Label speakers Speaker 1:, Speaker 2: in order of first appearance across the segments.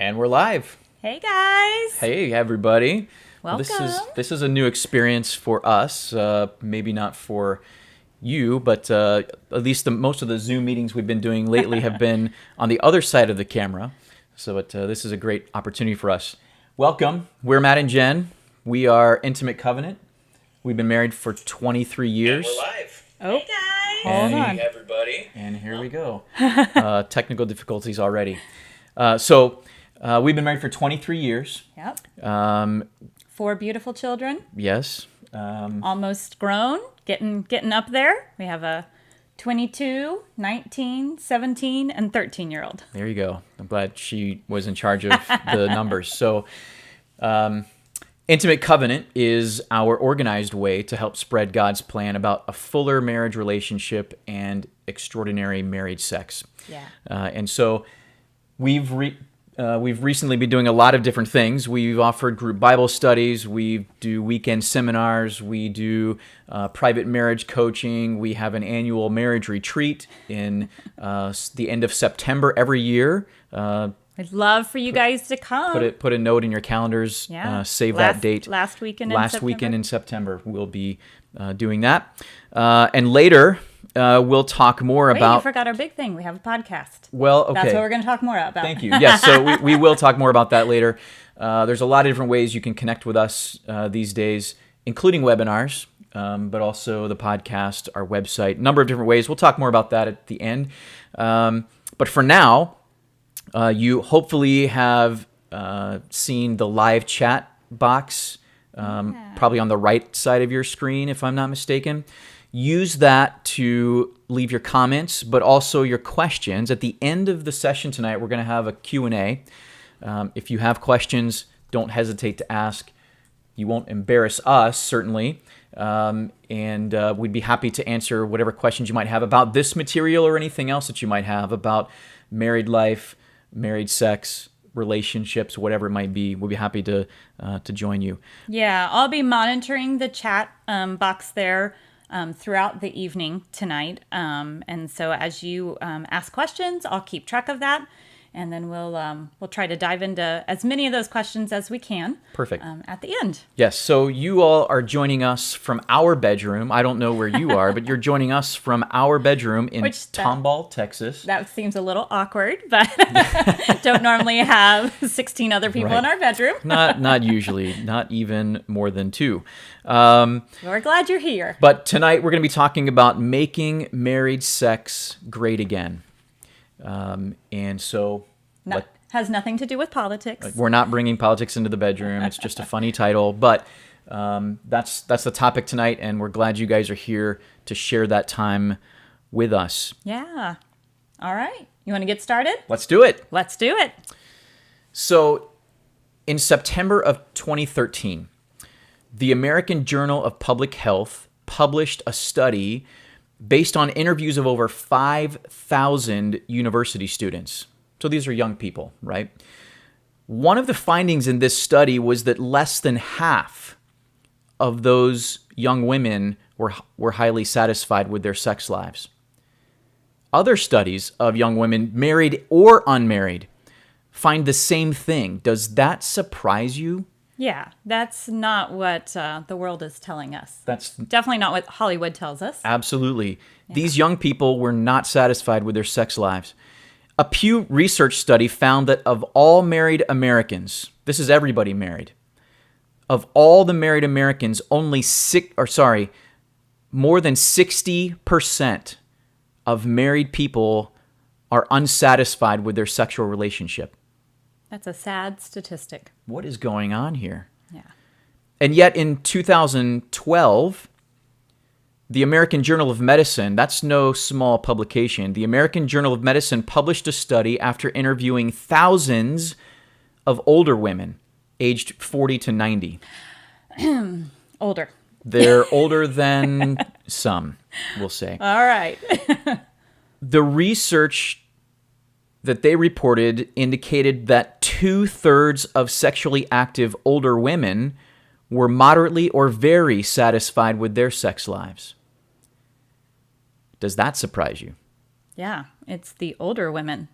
Speaker 1: And we're live.
Speaker 2: Hey guys.
Speaker 1: Hey everybody.
Speaker 2: Welcome.
Speaker 1: This is a new experience for us. Maybe not for you, but at least most of the Zoom meetings we've been doing lately have been on the other side of the camera. So this is a great opportunity for us. Welcome. We're Matt and Jen. We are Intimate Covenant. We've been married for 23 years.
Speaker 3: And we're live.
Speaker 2: Oh,
Speaker 3: hey guys.
Speaker 2: Hold on.
Speaker 3: Hey everybody.
Speaker 1: And here we go. Technical difficulties already. We've been married for 23 years.
Speaker 2: Yep. 4 beautiful children.
Speaker 1: Yes.
Speaker 2: Almost grown. Getting up there. We have a 22, 19, 17, and 13-year-old.
Speaker 1: There you go. I'm glad she was in charge of the numbers. So, Intimate Covenant is our organized way to help spread God's plan about a fuller marriage relationship and extraordinary married sex.
Speaker 2: Yeah.
Speaker 1: And so we've recently been doing a lot of different things. We've offered group Bible studies. We do weekend seminars. We do private marriage coaching. We have an annual marriage retreat in the end of September every year.
Speaker 2: I'd love for you guys to come.
Speaker 1: Put a note in your calendars.
Speaker 2: Yeah.
Speaker 1: Save that date.
Speaker 2: Last weekend
Speaker 1: in September. We'll be doing that. And later, we'll talk more about...
Speaker 2: you forgot our big thing. We have a podcast.
Speaker 1: Well, okay.
Speaker 2: That's what we're going to talk more about.
Speaker 1: Thank you. Yes, so we will talk more about that later. There's a lot of different ways you can connect with us these days, including webinars, but also the podcast, our website, a number of different ways. We'll talk more about that at the end. But for now, you hopefully have seen the live chat box, probably on the right side of your screen, if I'm not mistaken. Use that to leave your comments, but also your questions. At the end of the session tonight, we're going to have a Q&A. If you have questions, don't hesitate to ask. You won't embarrass us, certainly. And we'd be happy to answer whatever questions you might have about this material or anything else that you might have about married life, married sex, relationships, whatever it might be. We'll be happy to join you.
Speaker 2: Yeah, I'll be monitoring the chat box there throughout the evening tonight. And so as you ask questions, I'll keep track of that. And then we'll try to dive into as many of those questions as we can.
Speaker 1: Perfect.
Speaker 2: At the end.
Speaker 1: Yes, so you all are joining us from our bedroom. I don't know where you are, but you're joining us from our bedroom in Tomball, Texas.
Speaker 2: That seems a little awkward, but don't normally have 16 other people in our bedroom.
Speaker 1: Not usually, not even more than 2.
Speaker 2: We're glad you're here.
Speaker 1: But tonight we're going to be talking about making married sex great again. And so...
Speaker 2: has nothing to do with politics.
Speaker 1: We're not bringing politics into the bedroom. It's just a funny title. But that's the topic tonight, and we're glad you guys are here to share that time with us.
Speaker 2: Yeah. All right. You want to get started?
Speaker 1: Let's do it.
Speaker 2: Let's do it.
Speaker 1: So, in September of 2013, the American Journal of Public Health published a study based on interviews of over 5,000 university students. So these are young people, right? One of the findings in this study was that less than half of those young women were highly satisfied with their sex lives. Other studies of young women, married or unmarried, find the same thing. Does that surprise you?
Speaker 2: Yeah, that's not what the world is telling us.
Speaker 1: That's
Speaker 2: definitely not what Hollywood tells us.
Speaker 1: Absolutely. Yeah. These young people were not satisfied with their sex lives. A Pew Research study found that of all married Americans, this is everybody married, of all the married Americans, more than 60% of married people are unsatisfied with their sexual relationship.
Speaker 2: That's a sad statistic.
Speaker 1: What is going on here?
Speaker 2: Yeah.
Speaker 1: And yet in 2012, the American Journal of Medicine, that's no small publication, the American Journal of Medicine published a study after interviewing thousands of older women aged 40 to 90.
Speaker 2: Older.
Speaker 1: They're older than some, we'll say.
Speaker 2: All right.
Speaker 1: The research that they reported indicated that 2/3 of sexually active older women were moderately or very satisfied with their sex lives. Does that surprise you?
Speaker 2: Yeah, it's the older women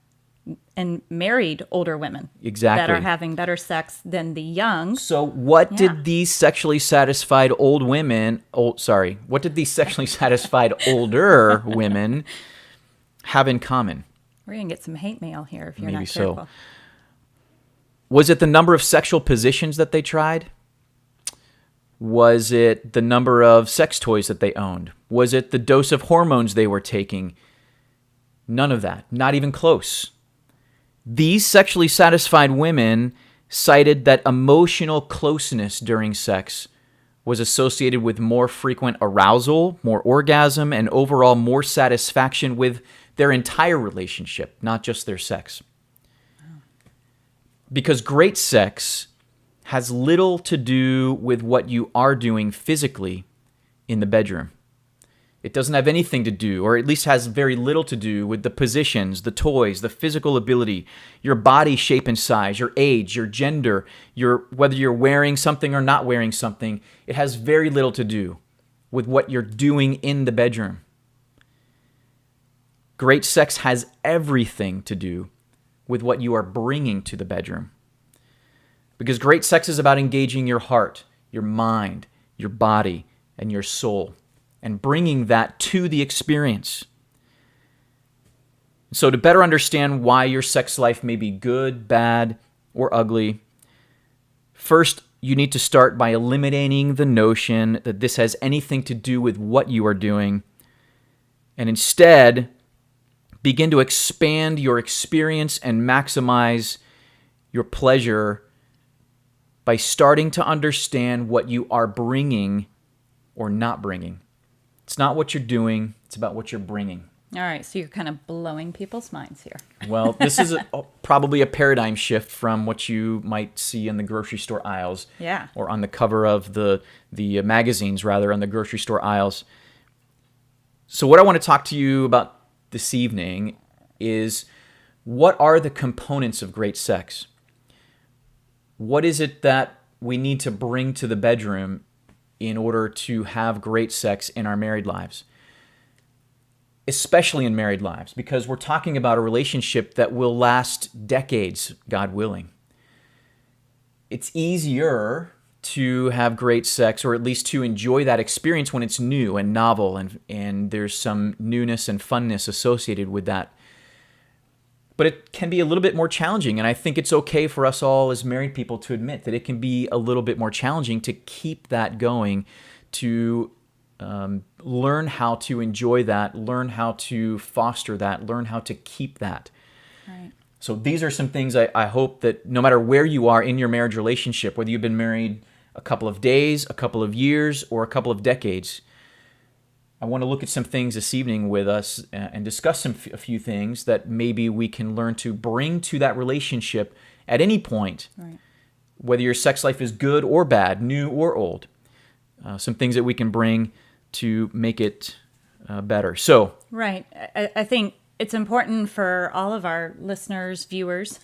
Speaker 2: and married older women
Speaker 1: Exactly.
Speaker 2: that are having better sex than the young.
Speaker 1: So what did these sexually satisfied what did these sexually satisfied older women have in common?
Speaker 2: We're going to get some hate mail here if you're
Speaker 1: Maybe
Speaker 2: not careful.
Speaker 1: so. Was it the number of sexual positions that they tried? Was it the number of sex toys that they owned? Was it the dose of hormones they were taking? None of that. Not even close. These sexually satisfied women cited that emotional closeness during sex was associated with more frequent arousal, more orgasm, and overall more satisfaction with their entire relationship, not just their sex. Because great sex has little to do with what you are doing physically in the bedroom. It doesn't have anything to do, or at least has very little to do, with the positions, the toys, the physical ability, your body shape and size, your age, your gender, whether you're wearing something or not wearing something. It has very little to do with what you're doing in the bedroom. Great sex has everything to do with what you are bringing to the bedroom. Because great sex is about engaging your heart, your mind, your body, and your soul, and bringing that to the experience. So to better understand why your sex life may be good, bad, or ugly, first you need to start by eliminating the notion that this has anything to do with what you are doing, and instead begin to expand your experience and maximize your pleasure by starting to understand what you are bringing or not bringing. It's not what you're doing, it's about what you're bringing.
Speaker 2: All right, so you're kind of blowing people's minds here.
Speaker 1: Well, this is probably a paradigm shift from what you might see in the grocery store aisles.
Speaker 2: Yeah.
Speaker 1: Or on the cover of the magazines, rather, on the grocery store aisles. So what I want to talk to you about this evening is, what are the components of great sex? What is it that we need to bring to the bedroom in order to have great sex in our married lives? Especially in married lives, because we're talking about a relationship that will last decades, God willing. It's easier to have great sex, or at least to enjoy that experience, when it's new and novel and there's some newness and funness associated with that. But it can be a little bit more challenging, and I think it's okay for us all as married people to admit that it can be a little bit more challenging to keep that going, to learn how to enjoy that, learn how to foster that, learn how to keep that.
Speaker 2: Right.
Speaker 1: So these are some things I hope that no matter where you are in your marriage relationship, whether you've been married a couple of days, a couple of years, or a couple of decades, I want to look at some things this evening with us and discuss a few things that maybe we can learn to bring to that relationship at any point,
Speaker 2: Right.
Speaker 1: whether your sex life is good or bad, new or old. Some things that we can bring to make it better. So,
Speaker 2: Right. I think it's important for all of our listeners, viewers.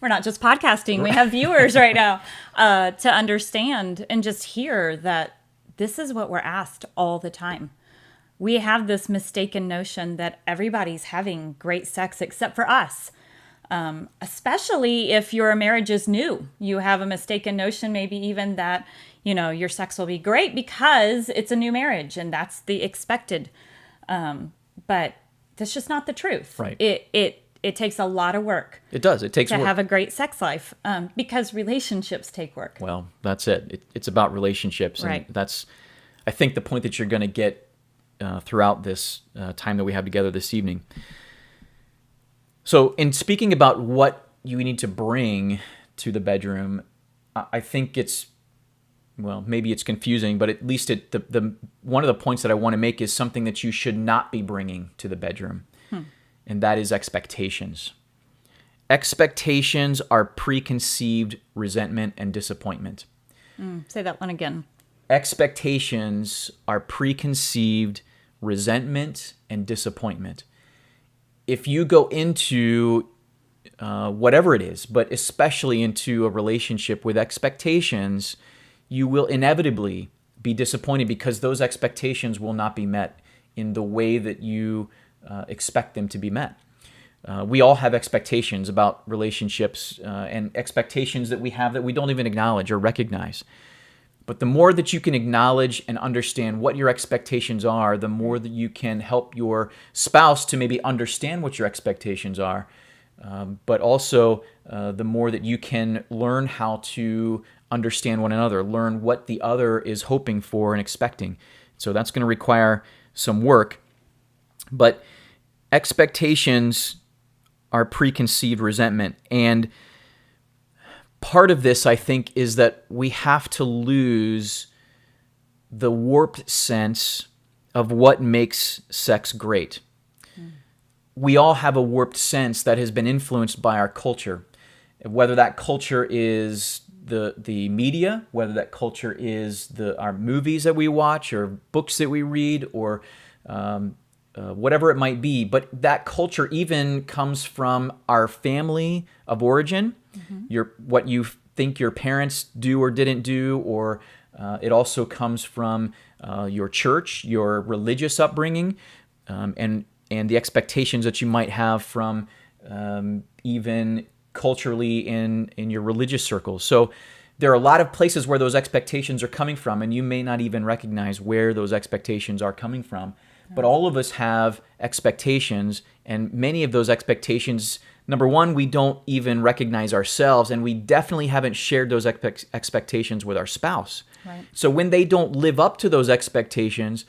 Speaker 2: We're not just podcasting. We have viewers right now to understand and just hear that this is what we're asked all the time. We have this mistaken notion that everybody's having great sex except for us. Especially if your marriage is new. You have a mistaken notion, maybe even that, your sex will be great because it's a new marriage and that's the expected. But that's just not the truth.
Speaker 1: Right.
Speaker 2: It takes a lot of work.
Speaker 1: it does. It takes
Speaker 2: to
Speaker 1: work.
Speaker 2: have a great sex life because relationships take work.
Speaker 1: Well, that's it. It's about relationships. And
Speaker 2: Right.
Speaker 1: that's, I think, the point that you're going to get throughout this time that we have together this evening. So in speaking about what you need to bring to the bedroom, I think it's, well, maybe it's confusing, but at least the one of the points that I want to make is something that you should not be bringing to the bedroom, and that is expectations. Expectations are preconceived resentment and disappointment.
Speaker 2: Say that one again.
Speaker 1: Expectations are preconceived resentment and disappointment. If you go into whatever it is, but especially into a relationship with expectations, you will inevitably be disappointed because those expectations will not be met in the way that you expect them to be met. We all have expectations about relationships and expectations that we have that we don't even acknowledge or recognize. But the more that you can acknowledge and understand what your expectations are, the more that you can help your spouse to maybe understand what your expectations are. But also, the more that you can learn how to understand one another, learn what the other is hoping for and expecting. So that's going to require some work. But expectations are preconceived resentment. And part of this, I think, is that we have to lose the warped sense of what makes sex great. We all have a warped sense that has been influenced by our culture, whether that culture is the media, whether that culture is our movies that we watch or books that we read or whatever it might be. But that culture even comes from our family of origin, what you think your parents do or didn't do, or it also comes from your church, your religious upbringing, and the expectations that you might have from even culturally in your religious circles. So there are a lot of places where those expectations are coming from, and you may not even recognize where those expectations are coming from. But all of us have expectations, and many of those expectations, number one, we don't even recognize ourselves, and we definitely haven't shared those expectations with our spouse.
Speaker 2: Right.
Speaker 1: So when they don't live up to those expectations,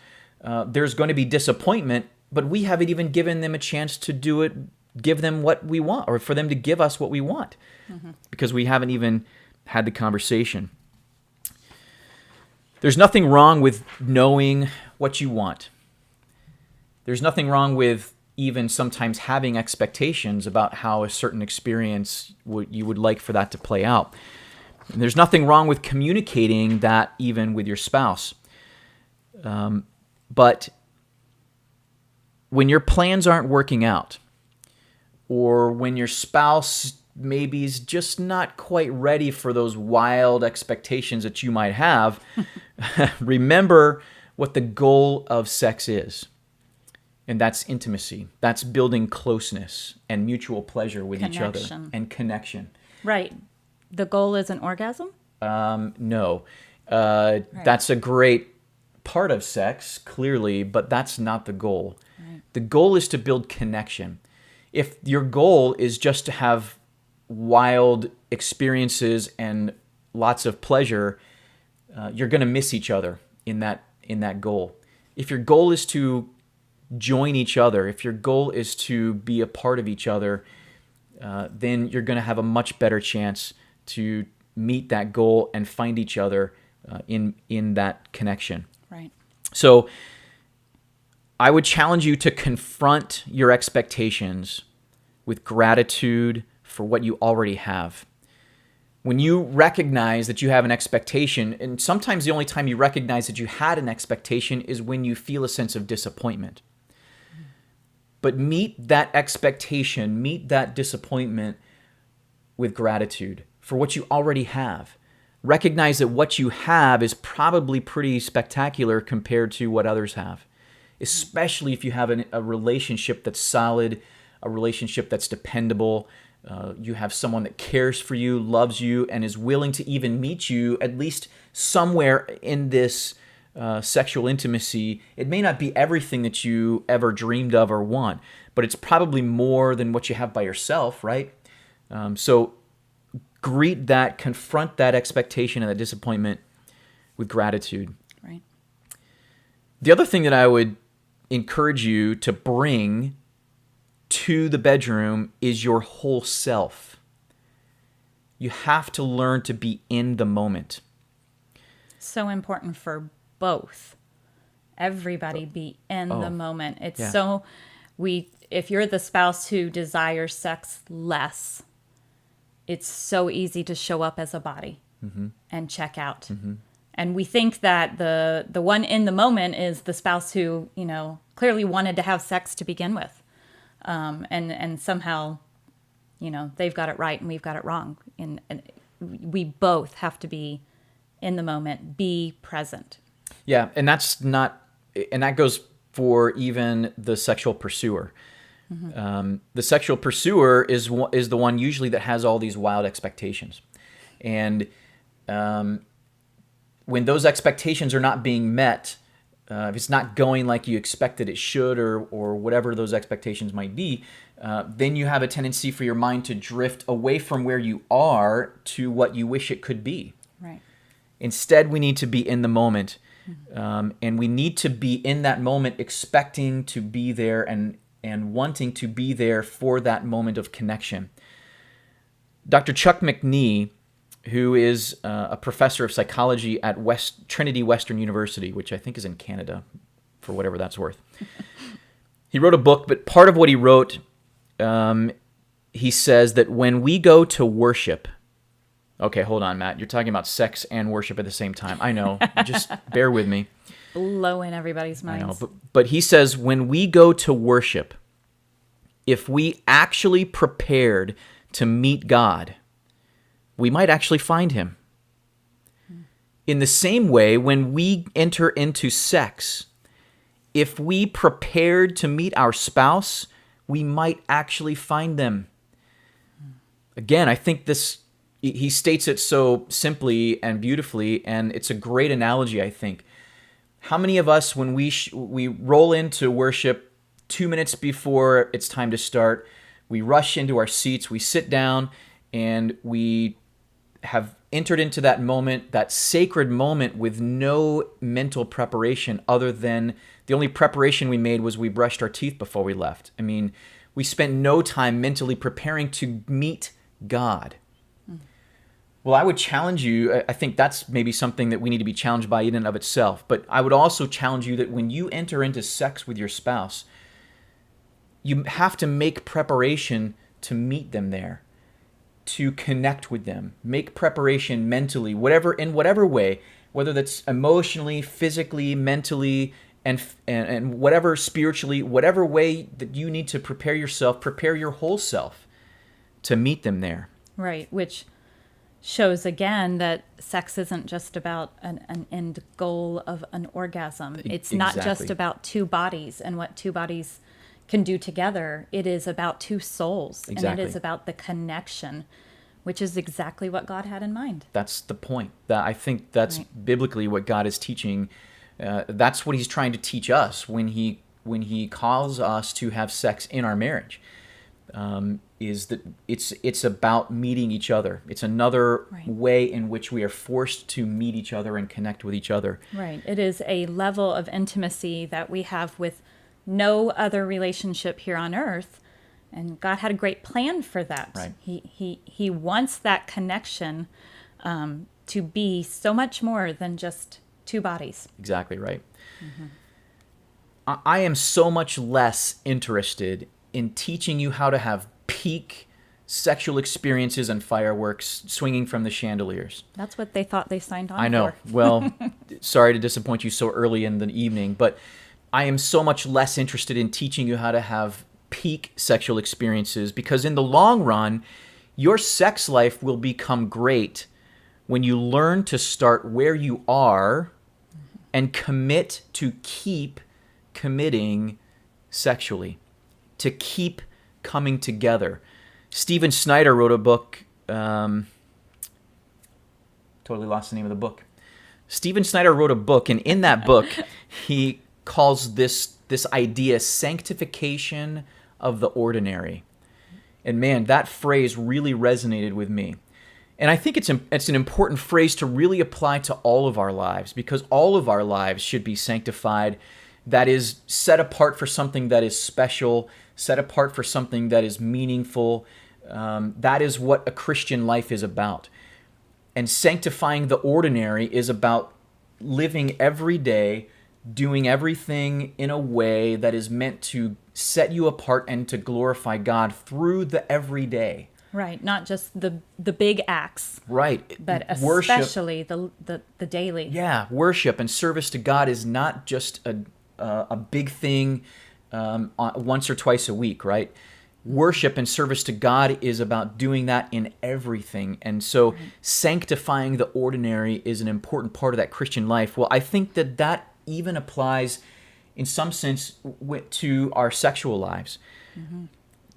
Speaker 1: there's going to be disappointment, but we haven't even given them a chance to do it, give them what we want, or for them to give us what we want, because we haven't even had the conversation. There's nothing wrong with knowing what you want. There's nothing wrong with even sometimes having expectations about how a certain experience you would like for that to play out. And there's nothing wrong with communicating that even with your spouse. But when your plans aren't working out, or when your spouse maybe is just not quite ready for those wild expectations that you might have, remember what the goal of sex is. And that's intimacy. That's building closeness and mutual pleasure with each other and connection.
Speaker 2: Right. The goal is an orgasm?
Speaker 1: No.
Speaker 2: Right.
Speaker 1: That's a great part of sex, clearly, but that's not the goal.
Speaker 2: Right.
Speaker 1: The goal is to build connection. If your goal is just to have wild experiences and lots of pleasure, you're going to miss each other in that goal. If your goal is to join each other, if your goal is to be a part of each other, then you're going to have a much better chance to meet that goal and find each other in that connection.
Speaker 2: Right.
Speaker 1: So I would challenge you to confront your expectations with gratitude for what you already have. When you recognize that you have an expectation, and sometimes the only time you recognize that you had an expectation is when you feel a sense of disappointment. But meet that expectation, meet that disappointment with gratitude for what you already have. Recognize that what you have is probably pretty spectacular compared to what others have, especially if you have a relationship that's solid, a relationship that's dependable. You have someone that cares for you, loves you, and is willing to even meet you at least somewhere in this sexual intimacy. It may not be everything that you ever dreamed of or want, but it's probably more than what you have by yourself, right? So greet that, confront that expectation and that disappointment with gratitude.
Speaker 2: Right.
Speaker 1: The other thing that I would encourage you to bring to the bedroom is your whole self. You have to learn to be in the moment.
Speaker 2: So important for both. Everybody be in the moment. It's if you're the spouse who desires sex less, it's so easy to show up as a body and check out. And we think that the one in the moment is the spouse who, clearly wanted to have sex to begin with. And somehow, they've got it right and we've got it wrong. And we both have to be in the moment, be present.
Speaker 1: Yeah, and that goes for even the sexual pursuer. The sexual pursuer is the one usually that has all these wild expectations. And when those expectations are not being met, if it's not going like you expected it should, or whatever those expectations might be, then you have a tendency for your mind to drift away from where you are to what you wish it could be.
Speaker 2: Right.
Speaker 1: Instead, we need to be in the moment, and we need to be in that moment expecting to be there and wanting to be there for that moment of connection. Dr. Chuck Mcnee, who is a professor of psychology at Trinity Western University, which I think is in Canada, for whatever that's worth. He wrote a book, but part of what he wrote, he says that when we go to worship, okay, hold on, Matt, you're talking about sex and worship at the same time. I know, just bear with me.
Speaker 2: Blowing everybody's minds.
Speaker 1: I know, but he says when we go to worship, if we actually prepared to meet God, we might actually find him. In the same way, when we enter into sex, if we prepared to meet our spouse, we might actually find them. Again, I think he states it so simply and beautifully, and it's a great analogy, I think. How many of us, when we roll into worship 2 minutes before it's time to start, we rush into our seats, we sit down, and we have entered into that moment, that sacred moment, with no mental preparation other than the only preparation we made was we brushed our teeth before we left. I mean, we spent no time mentally preparing to meet God. Well, I would challenge you, I think that's maybe something that we need to be challenged by in and of itself, but I would also challenge you that when you enter into sex with your spouse, you have to make preparation to meet them there, to connect with them, make preparation mentally, in whatever way, whether that's emotionally, physically, mentally, and whatever spiritually, whatever way that you need to prepare yourself, prepare your whole self to meet them there.
Speaker 2: Right, which shows again that sex isn't just about an end goal of an orgasm. It's not just about two bodies and what two bodies can do together. It is about two souls.
Speaker 1: Exactly.
Speaker 2: And it is about the connection, which is exactly what God had in mind.
Speaker 1: That's the point. I think that's right. Biblically what God is teaching. That's what he's trying to teach us when he calls us to have sex in our marriage. Is that it's about meeting each other. It's another right. way in which we are forced to meet each other and connect with each other.
Speaker 2: Right. It is a level of intimacy that we have with no other relationship here on earth, and God had a great plan for that.
Speaker 1: Right.
Speaker 2: He wants that connection to be so much more than just two bodies.
Speaker 1: Exactly right. Mm-hmm. I am so much less interested in teaching you how to have peak sexual experiences and fireworks swinging from the chandeliers.
Speaker 2: That's what they thought they signed on for.
Speaker 1: I know. Well, sorry to disappoint you so early in the evening, but I am so much less interested in teaching you how to have peak sexual experiences, because in the long run, your sex life will become great when you learn to start where you are and commit to keep committing sexually, to keep coming together. Stephen Snyder wrote a book, totally lost the name of the book. Stephen Snyder wrote a book, and in that book, he calls this idea sanctification of the ordinary. And man, that phrase really resonated with me. And I think it's an important phrase to really apply to all of our lives, because all of our lives should be sanctified, that is set apart for something that is special, set apart for something that is meaningful. That is what a Christian life is about. And sanctifying the ordinary is about living every day, doing everything in a way that is meant to set you apart and to glorify God through the everyday.
Speaker 2: Right, not just the big acts.
Speaker 1: Right.
Speaker 2: But especially the daily.
Speaker 1: Yeah, worship and service to God is not just a big thing once or twice a week, right? Worship and service to God is about doing that in everything. And so sanctifying the ordinary is an important part of that Christian life. Well, I think that even applies in some sense to our sexual lives.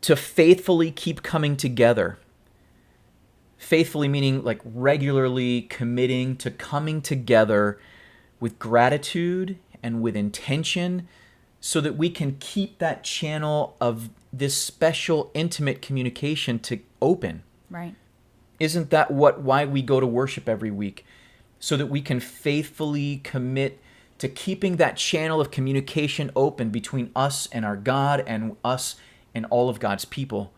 Speaker 1: to faithfully keep coming together. Faithfully meaning like regularly committing to coming together with gratitude and with intention so that we can keep that channel of this special intimate communication to open.
Speaker 2: Right.
Speaker 1: Isn't that why we go to worship every week? So that we can faithfully commit to keeping that channel of communication open between us and our God and us and all of God's people.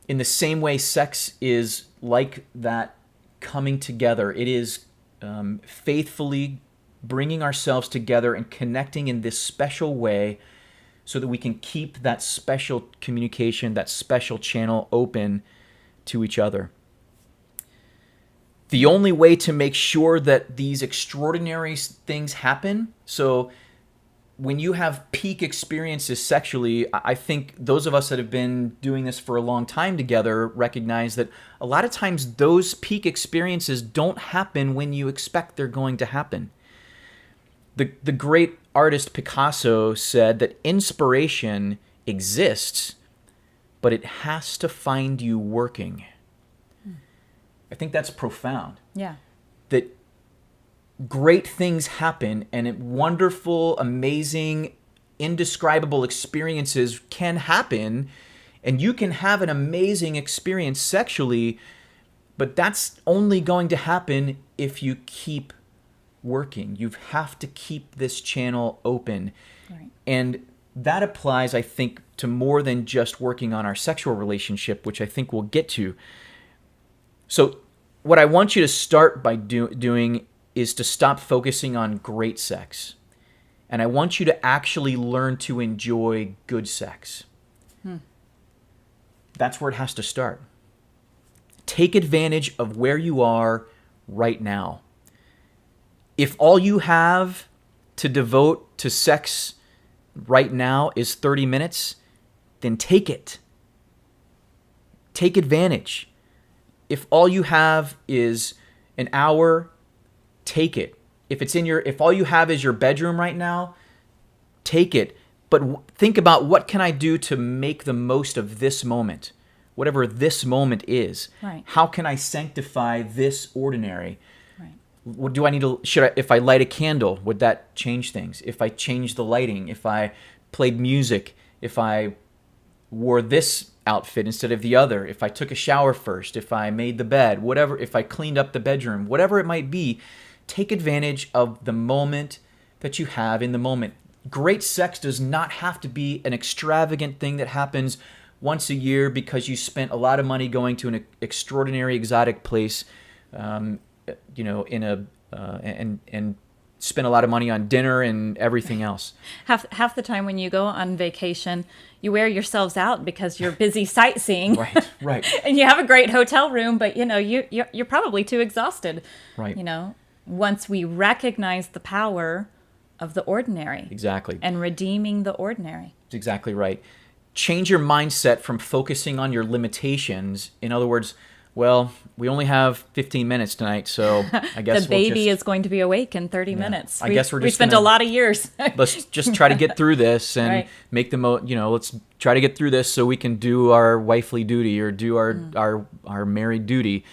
Speaker 1: In the same way, sex is like that coming together. It is faithfully bringing ourselves together and connecting in this special way so that we can keep that special communication, that special channel open to each other. The only way to make sure that these extraordinary things happen, so when you have peak experiences sexually, I think those of us that have been doing this for a long time together recognize that a lot of times those peak experiences don't happen when you expect they're going to happen. The great artist Picasso said that inspiration exists, but it has to find you working. I think that's profound.
Speaker 2: Yeah.
Speaker 1: That great things happen and wonderful, amazing, indescribable experiences can happen, and you can have an amazing experience sexually, but that's only going to happen if you keep working. You have to keep this channel open.
Speaker 2: Right.
Speaker 1: And that applies, I think, to more than just working on our sexual relationship, which I think we'll get to. So what I want you to start by doing is to stop focusing on great sex. And I want you to actually learn to enjoy good sex. That's where it has to start. Take advantage of where you are right now. If all you have to devote to sex right now is 30 minutes, then take it. Take advantage. If all you have is an hour, take it. If all you have is your bedroom right now, take it. But think about, what can I do to make the most of this moment? Whatever this moment is.
Speaker 2: Right.
Speaker 1: How can I sanctify this ordinary?
Speaker 2: Right.
Speaker 1: What do I need to, if I light a candle, would that change things? If I change the lighting, if I played music, if I wore this outfit instead of the other, if I took a shower first, if I made the bed, whatever, if I cleaned up the bedroom, whatever it might be, take advantage of the moment that you have in the moment. Great sex does not have to be an extravagant thing that happens once a year because you spent a lot of money going to an extraordinary exotic place, and spend a lot of money on dinner and everything else.
Speaker 2: Half the time when you go on vacation, you wear yourselves out because you're busy sightseeing.
Speaker 1: Right.
Speaker 2: And you have a great hotel room, but you're probably too exhausted.
Speaker 1: Right.
Speaker 2: Once we recognize the power of the ordinary.
Speaker 1: Exactly.
Speaker 2: And redeeming the ordinary.
Speaker 1: That's exactly right. Change your mindset from focusing on your limitations. In other words, well, we only have 15 minutes tonight, so I guess
Speaker 2: the baby is going to be awake in 30 minutes.
Speaker 1: I guess we
Speaker 2: spent a lot of years.
Speaker 1: Let's just try to get through this and
Speaker 2: right.
Speaker 1: make the let's try to get through this so we can do our wifely duty or do our married duty.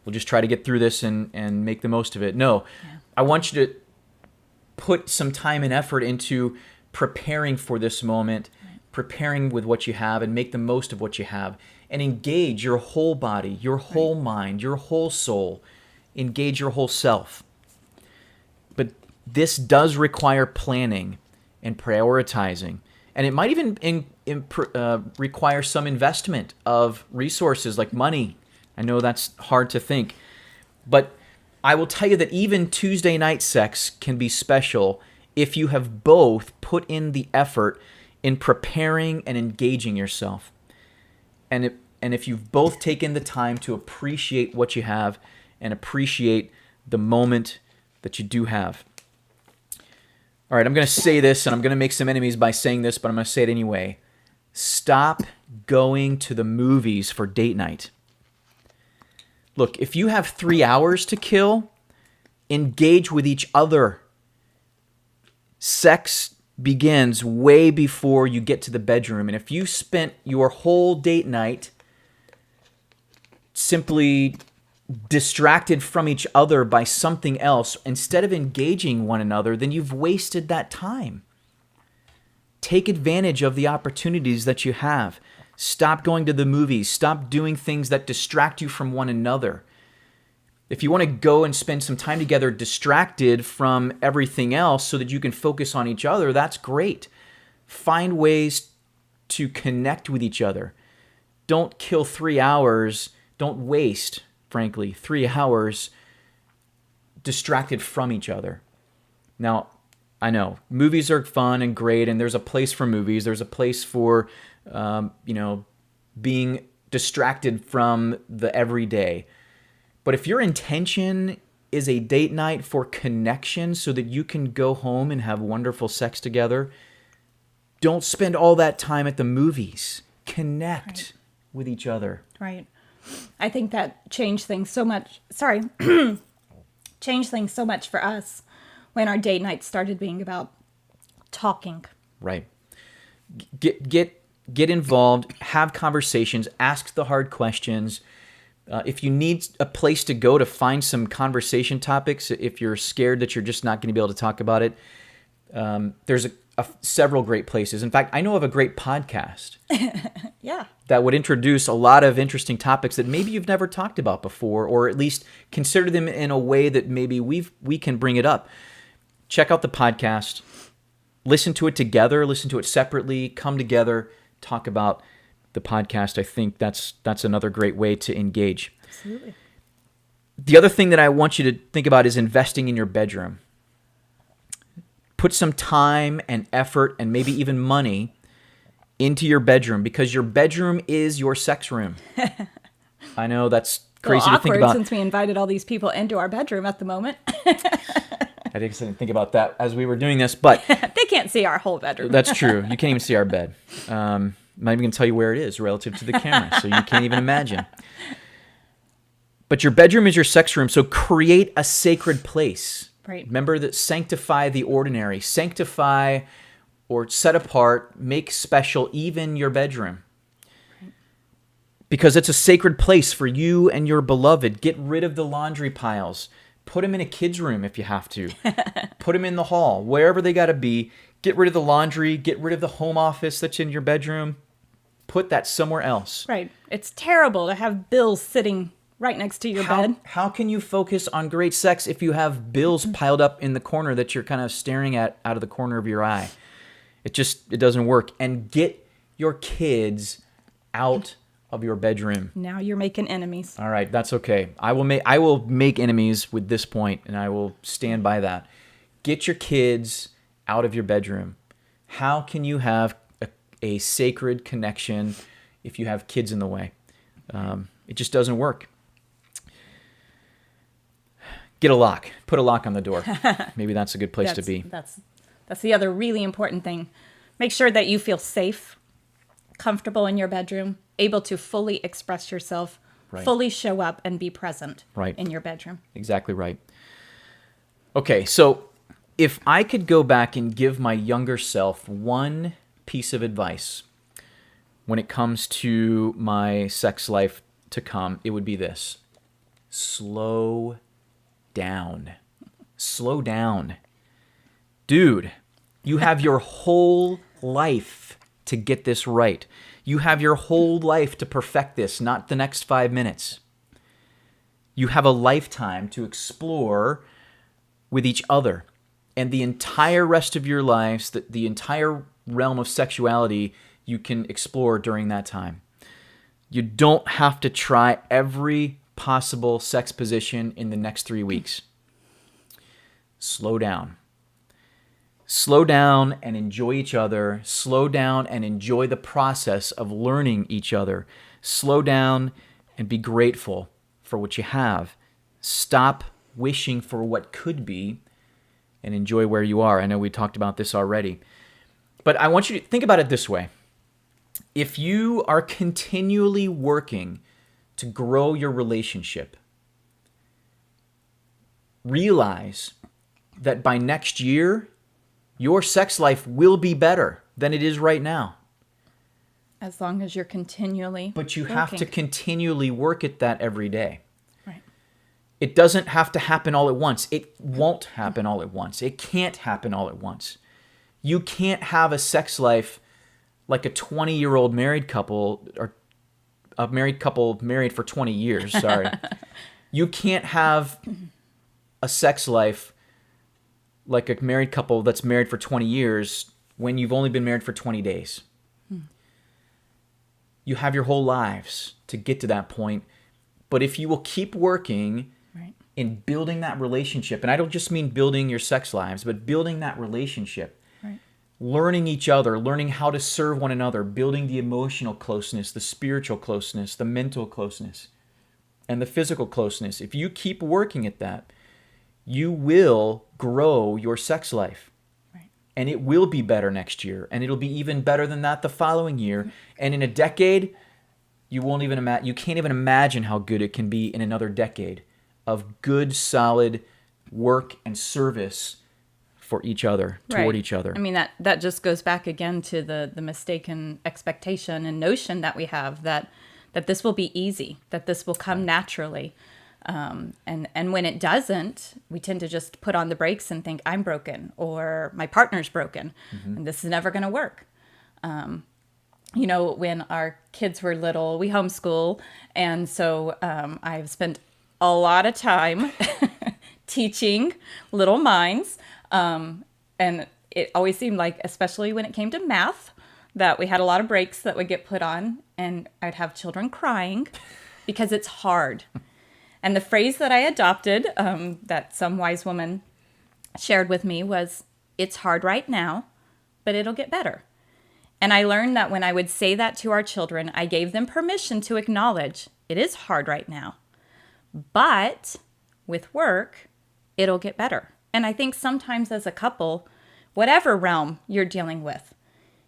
Speaker 1: We'll just try to get through this and make the most of it. No, yeah. I want you to put some time and effort into preparing for this moment, right. Preparing with what you have and make the most of what you have. And engage your whole body, your whole right. mind, your whole soul. Engage your whole self. But this does require planning and prioritizing. And it might even require some investment of resources like money. I know that's hard to think. But I will tell you that even Tuesday night sex can be special if you have both put in the effort in preparing and engaging yourself. And if you've both taken the time to appreciate what you have and appreciate the moment that you do have. All right, I'm going to say this, and I'm going to make some enemies by saying this, but I'm going to say it anyway. Stop going to the movies for date night. Look, if you have 3 hours to kill, engage with each other. Sex begins way before you get to the bedroom. And if you spent your whole date night simply distracted from each other by something else instead of engaging one another, then you've wasted that time. Take advantage of the opportunities that you have. Stop going to the movies. Stop doing things that distract you from one another. If you want to go and spend some time together distracted from everything else so that you can focus on each other, that's great. Find ways to connect with each other. Don't kill 3 hours. Don't waste, frankly, 3 hours distracted from each other. Now, I know movies are fun and great, and there's a place for movies. There's a place for, being distracted from the everyday. But if your intention is a date night for connection so that you can go home and have wonderful sex together, don't spend all that time at the movies. Connect with each other.
Speaker 2: Right. I think that changed things so much. Changed things so much for us when our date nights started being about talking.
Speaker 1: Right. Get involved, have conversations, ask the hard questions. If you need a place to go to find some conversation topics, if you're scared that you're just not going to be able to talk about it, there's several great places. In fact, I know of a great podcast that would introduce a lot of interesting topics that maybe you've never talked about before, or at least consider them in a way that maybe we can bring it up. Check out the podcast, listen to it together, listen to it separately, come together, talk about the podcast. I think that's another great way to engage.
Speaker 2: Absolutely.
Speaker 1: The other thing that I want you to think about is investing in your bedroom. Put some time and effort and maybe even money into your bedroom, because your bedroom is your sex room. I know that's crazy to think about.
Speaker 2: Since we invited all these people into our bedroom at the moment.
Speaker 1: I didn't think about that as we were doing this, but
Speaker 2: they can't see our whole bedroom.
Speaker 1: That's true. You can't even see our bed. I'm not even going to tell you where it is relative to the camera, so you can't even imagine. But your bedroom is your sex room, so create a sacred place.
Speaker 2: Right.
Speaker 1: Remember that sanctify the ordinary. Sanctify or set apart, make special even your bedroom. Right. Because it's a sacred place for you and your beloved. Get rid of the laundry piles. Put them in a kid's room if you have to. Put them in the hall, wherever they got to be. Get rid of the laundry. Get rid of the home office that's in your bedroom. Put that somewhere else.
Speaker 2: Right. It's terrible to have bills sitting right next to your bed.
Speaker 1: How can you focus on great sex if you have bills piled up in the corner that you're kind of staring at out of the corner of your eye? It doesn't work. And get your kids out of your bedroom.
Speaker 2: Now you're making enemies.
Speaker 1: All right, that's okay. I will make enemies with this point, and I will stand by that. Get your kids out of your bedroom. How can you have a sacred connection if you have kids in the way? It just doesn't work. Get a lock. Put a lock on the door. Maybe that's a good place to be.
Speaker 2: That's the other really important thing. Make sure that you feel safe, comfortable in your bedroom, able to fully express yourself, fully show up and be present in your bedroom.
Speaker 1: Exactly right. Okay, so if I could go back and give my younger self one piece of advice when it comes to my sex life to come, it would be this. Slow down. Slow down. Dude, you have your whole life to get this right. You have your whole life to perfect this, not the next 5 minutes. You have a lifetime to explore with each other. And the entire rest of your lives, the entire realm of sexuality, you can explore during that time. You don't have to try every possible sex position in the next 3 weeks. Slow down. Slow down and enjoy each other. Slow down and enjoy the process of learning each other. Slow down and be grateful for what you have. Stop wishing for what could be and enjoy where you are. I know we talked about this already. But I want you to think about it this way. If you are continually working to grow your relationship, realize that by next year, your sex life will be better than it is right now.
Speaker 2: As long as you're continually
Speaker 1: But you
Speaker 2: working.
Speaker 1: have to continually work at that every day.
Speaker 2: Right.
Speaker 1: It doesn't have to happen all at once. It won't happen all at once. It can't happen all at once. You can't have a sex life like a 20-year-old married couple, or a married couple married for 20 years, sorry. You can't have a sex life like a married couple that's married for 20 years when you've only been married for 20 days. You have your whole lives to get to that point. But if you will keep working
Speaker 2: Right.
Speaker 1: in building that relationship, and I don't just mean building your sex lives, but building that relationship,
Speaker 2: Right.
Speaker 1: learning each other, learning how to serve one another, building the emotional closeness, the spiritual closeness, the mental closeness, and the physical closeness. If you keep working at that, you will grow your sex life.
Speaker 2: Right.
Speaker 1: And it will be better next year. And it'll be even better than that the following year. And in a decade, you can't even imagine how good it can be in another decade of good, solid work and service for each other, toward
Speaker 2: Right.
Speaker 1: each other.
Speaker 2: I mean, that just goes back again to the mistaken expectation and notion that we have that this will be easy, that this will come naturally. And when it doesn't, we tend to just put on the brakes and think, I'm broken or my partner's broken and this is never going to work. When our kids were little, we homeschool. And so I've spent a lot of time teaching little minds. And it always seemed like, especially when it came to math, that we had a lot of breaks that would get put on, and I'd have children crying because it's hard. And the phrase that I adopted, that some wise woman shared with me, was, it's hard right now, but it'll get better. And I learned that when I would say that to our children, I gave them permission to acknowledge it is hard right now, but with work, it'll get better. And I think sometimes as a couple, whatever realm you're dealing with,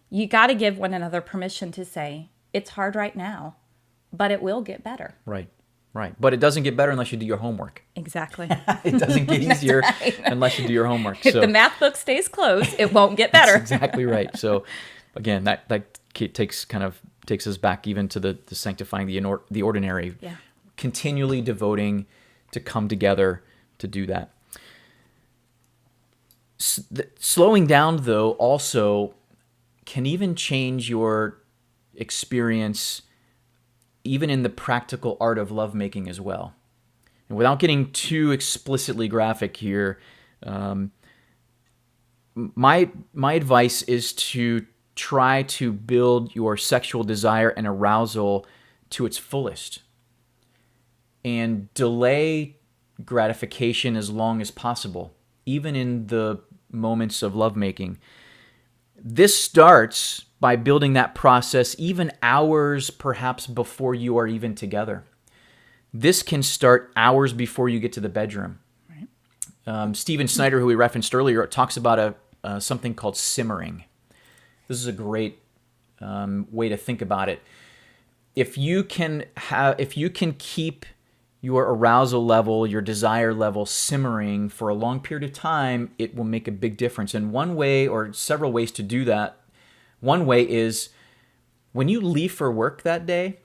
Speaker 2: you got to give one another permission to say, it's hard right now, but it will get better.
Speaker 1: Right. But it doesn't get better unless you do your homework.
Speaker 2: Exactly.
Speaker 1: It doesn't get easier unless you do your homework.
Speaker 2: If the math book stays closed, it won't get better.
Speaker 1: That's exactly right. So again, that takes us back even to the sanctifying the ordinary.
Speaker 2: Yeah.
Speaker 1: Continually devoting to come together to do that. Slowing down, though, also can even change your experience, even in the practical art of lovemaking as well. And without getting too explicitly graphic here, my advice is to try to build your sexual desire and arousal to its fullest, and delay gratification as long as possible, even in the moments of lovemaking. This starts by building that process even hours perhaps before you are even together. This can start hours before you get to the bedroom. Right. Stephen Snyder, who we referenced earlier, talks about something called simmering. This is a great way to think about it. If you can keep your arousal level, your desire level simmering for a long period of time, it will make a big difference. And one way, or several ways to do that, one way is when you leave for work that day,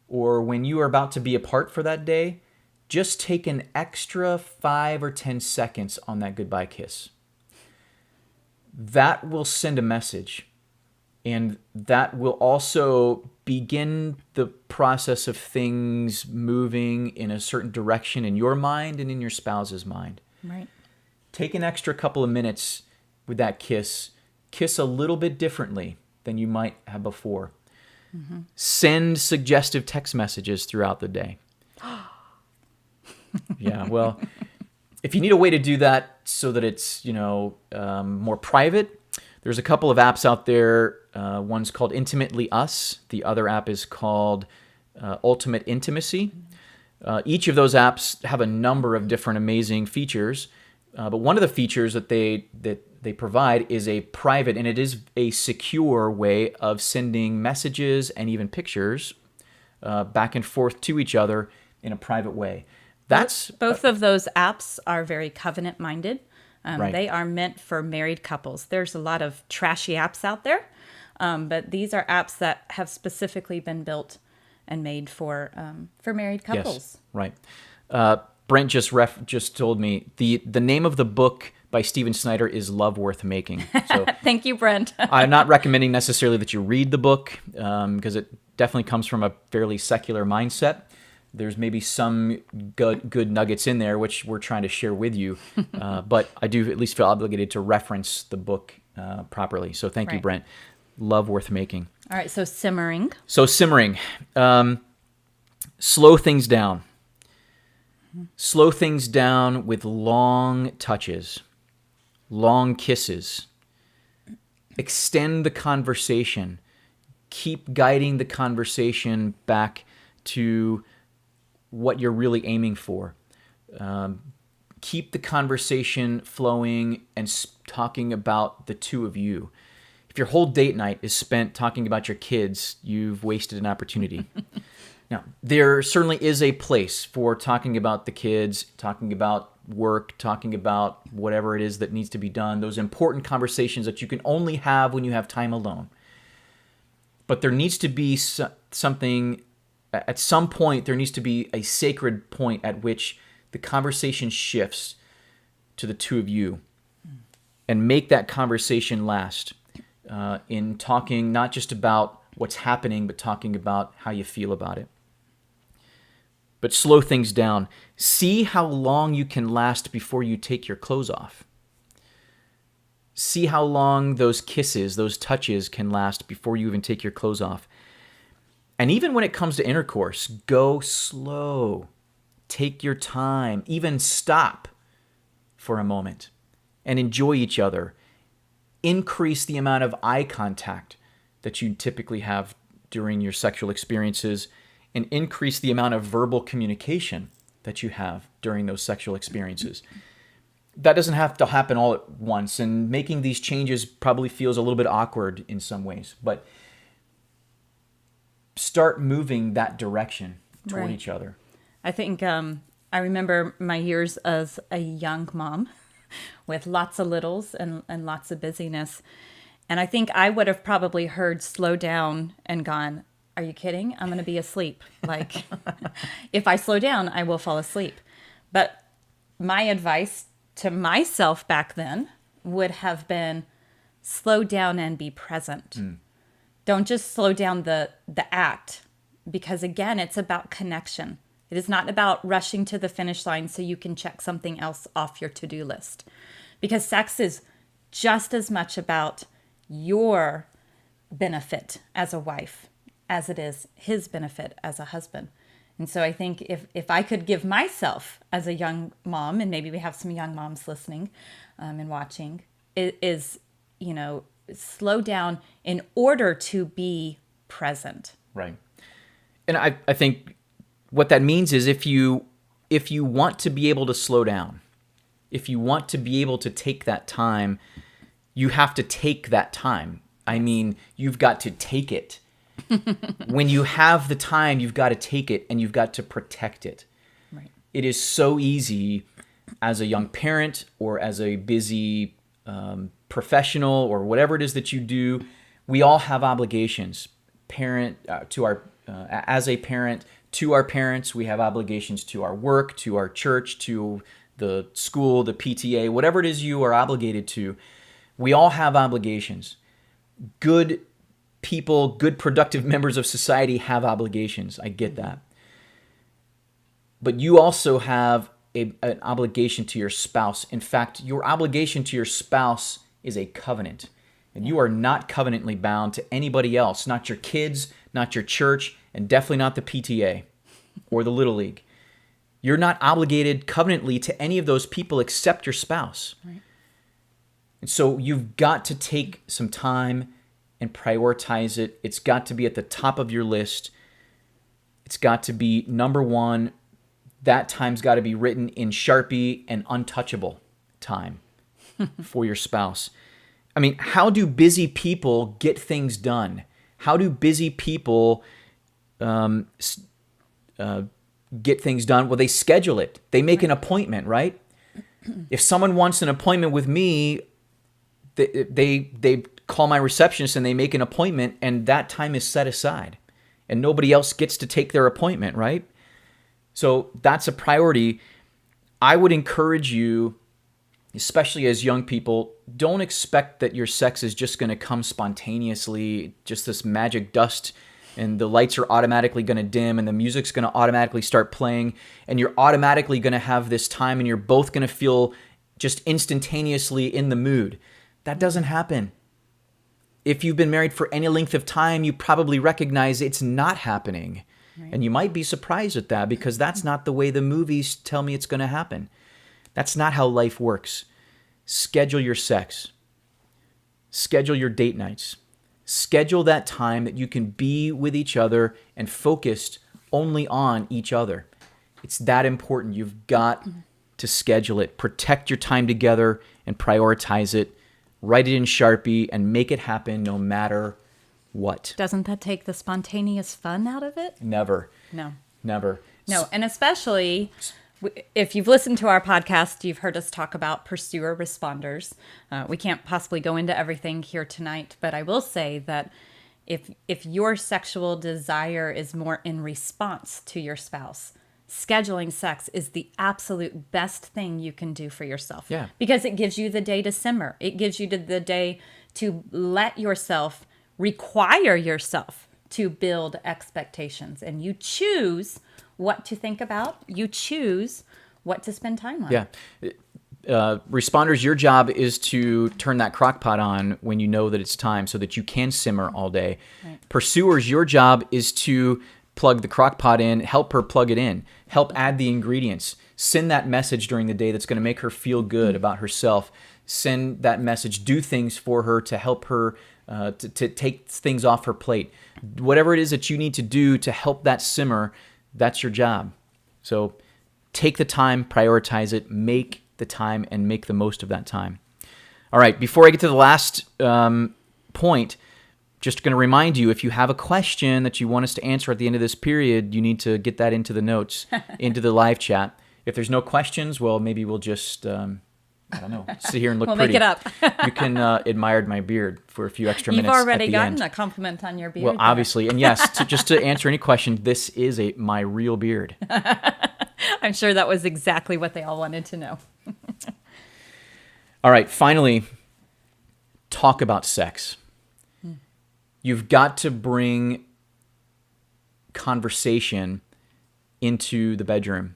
Speaker 1: or when you are about to be apart for that day, just take an extra 5 or 10 seconds on that goodbye kiss. That will send a message. And that will also begin the process of things moving in a certain direction in your mind and in your spouse's mind.
Speaker 2: Right.
Speaker 1: Take an extra couple of minutes with that kiss. Kiss a little bit differently than you might have before. Mm-hmm. Send suggestive text messages throughout the day. Yeah, well, if you need a way to do that so that it's, more private, there's a couple of apps out there. One's called Intimately Us. The other app is called Ultimate Intimacy. Each of those apps have a number of different amazing features. But one of the features that they provide is a private, and it is a secure way of sending messages and even pictures back and forth to each other in a private way.
Speaker 2: Both of those apps are very covenant-minded.
Speaker 1: Right.
Speaker 2: They are meant for married couples. There's a lot of trashy apps out there, but these are apps that have specifically been built and made for married couples.
Speaker 1: Yes, right. Brent just told me the name of the book by Stephen Snyder is Love Worth Making. So
Speaker 2: Thank you, Brent.
Speaker 1: I'm not recommending necessarily that you read the book because it definitely comes from a fairly secular mindset. There's maybe some good nuggets in there, which we're trying to share with you. But I do at least feel obligated to reference the book properly. So thank you,
Speaker 2: Right.
Speaker 1: Brent. Love Worth Making.
Speaker 2: All right, so simmering.
Speaker 1: So simmering. Slow things down. Slow things down with long touches, long kisses. Extend the conversation. Keep guiding the conversation back to what you're really aiming for. Keep the conversation flowing and talking about the two of you. If your whole date night is spent talking about your kids, you've wasted an opportunity. Now, there certainly is a place for talking about the kids, talking about work, talking about whatever it is that needs to be done, those important conversations that you can only have when you have time alone. But there needs to be something, at some point, there needs to be a sacred point at which the conversation shifts to the two of you and make that conversation last in talking not just about what's happening, but talking about how you feel about it. But slow things down. See how long you can last before you take your clothes off. See how long those kisses, those touches can last before you even take your clothes off. And even when it comes to intercourse, go slow. Take your time. Even stop for a moment and enjoy each other. Increase the amount of eye contact that you typically have during your sexual experiences, and increase the amount of verbal communication that you have during those sexual experiences. That doesn't have to happen all at once, and making these changes probably feels a little bit awkward in some ways, but start moving that direction toward
Speaker 2: Right.
Speaker 1: each other.
Speaker 2: I think I remember my years as a young mom with lots of littles and lots of busyness. And I think I would have probably heard slow down and gone, are you kidding? I'm going to be asleep. Like, if I slow down, I will fall asleep. But my advice to myself back then would have been slow down and be present. Don't just slow down the act, because again, it's about connection. It is not about rushing to the finish line so you can check something else off your to-do list. Because sex is just as much about your benefit as a wife as it is his benefit as a husband. And so I think if I could give myself as a young mom, and maybe we have some young moms listening and watching, is, slow down in order to be present.
Speaker 1: Right. And I think what that means is if you want to be able to slow down, if you want to be able to take that time, you have to take that time. I mean, you've got to take it. When you have the time, you've got to take it and you've got to protect it.
Speaker 2: Right.
Speaker 1: It is so easy as a young parent or as a busy professional or whatever it is that you do. We all have obligations. As a parent to our parents, we have obligations to our work, to our church, to the school, the PTA, whatever it is you are obligated to. We all have obligations. Good people, good productive members of society have obligations. I get that. But you also have an obligation to your spouse. In fact, your obligation to your spouse is a covenant. And you are not covenantly bound to anybody else, not your kids, not your church, and definitely not the PTA or the Little League. You're not obligated covenantly to any of those people except your spouse.
Speaker 2: Right.
Speaker 1: And so you've got to take some time and prioritize it. It's got to be at the top of your list. It's got to be number one. That time's got to be written in Sharpie and untouchable time for your spouse. I mean, how do busy people get things done? How do busy people get things done? Well, they schedule it. They make an appointment, right? If someone wants an appointment with me, they call my receptionist and they make an appointment, and that time is set aside, and nobody else gets to take their appointment, right? So that's a priority. I would encourage you, especially as young people, don't expect that your sex is just going to come spontaneously, just this magic dust, and the lights are automatically going to dim and the music's going to automatically start playing, and you're automatically going to have this time and you're both going to feel just instantaneously in the mood. That doesn't happen. If you've been married for any length of time, you probably recognize it's not happening. Right. And you might be surprised at that, because that's not the way the movies tell me it's going to happen. That's not how life works. Schedule your sex. Schedule your date nights. Schedule that time that you can be with each other and focused only on each other. It's that important. You've got to schedule it. Protect your time together and prioritize it. Write it in Sharpie and make it happen no matter what.
Speaker 2: Doesn't that take the spontaneous fun out of it?
Speaker 1: Never.
Speaker 2: No.
Speaker 1: Never.
Speaker 2: No, and especially if you've listened to our podcast, you've heard us talk about pursuer responders. We can't possibly go into everything here tonight, but I will say that if your sexual desire is more in response to your spouse, scheduling sex is the absolute best thing you can do for yourself.
Speaker 1: Yeah.
Speaker 2: Because it gives you the day to simmer. It gives you the day to let yourself, require yourself to build expectations. And you choose what to think about. You choose what to spend time on.
Speaker 1: Yeah. Responders, your job is to turn that crock pot on when you know that it's time so that you can simmer all day. Right. Pursuers, your job is to plug the crock pot in, help her plug it in, help add the ingredients, send that message during the day that's going to make her feel good about herself, send that message, do things for her to help her to take things off her plate. Whatever it is that you need to do to help that simmer, that's your job. So take the time, prioritize it, make the time, and make the most of that time. All right, before I get to the last point, just going to remind you, if you have a question that you want us to answer at the end of this period, you need to get that into the notes, into the live chat. If there's no questions, well, maybe we'll just, I don't know, sit here and look pretty.
Speaker 2: We'll make it up.
Speaker 1: You can admire my beard for a few extra minutes.
Speaker 2: You've already gotten
Speaker 1: end.
Speaker 2: A compliment on your beard.
Speaker 1: Well, obviously. And yes, just to answer any question, this is my real beard.
Speaker 2: I'm sure that was exactly what they all wanted to know.
Speaker 1: All right, finally, talk about sex. You've got to bring conversation into the bedroom,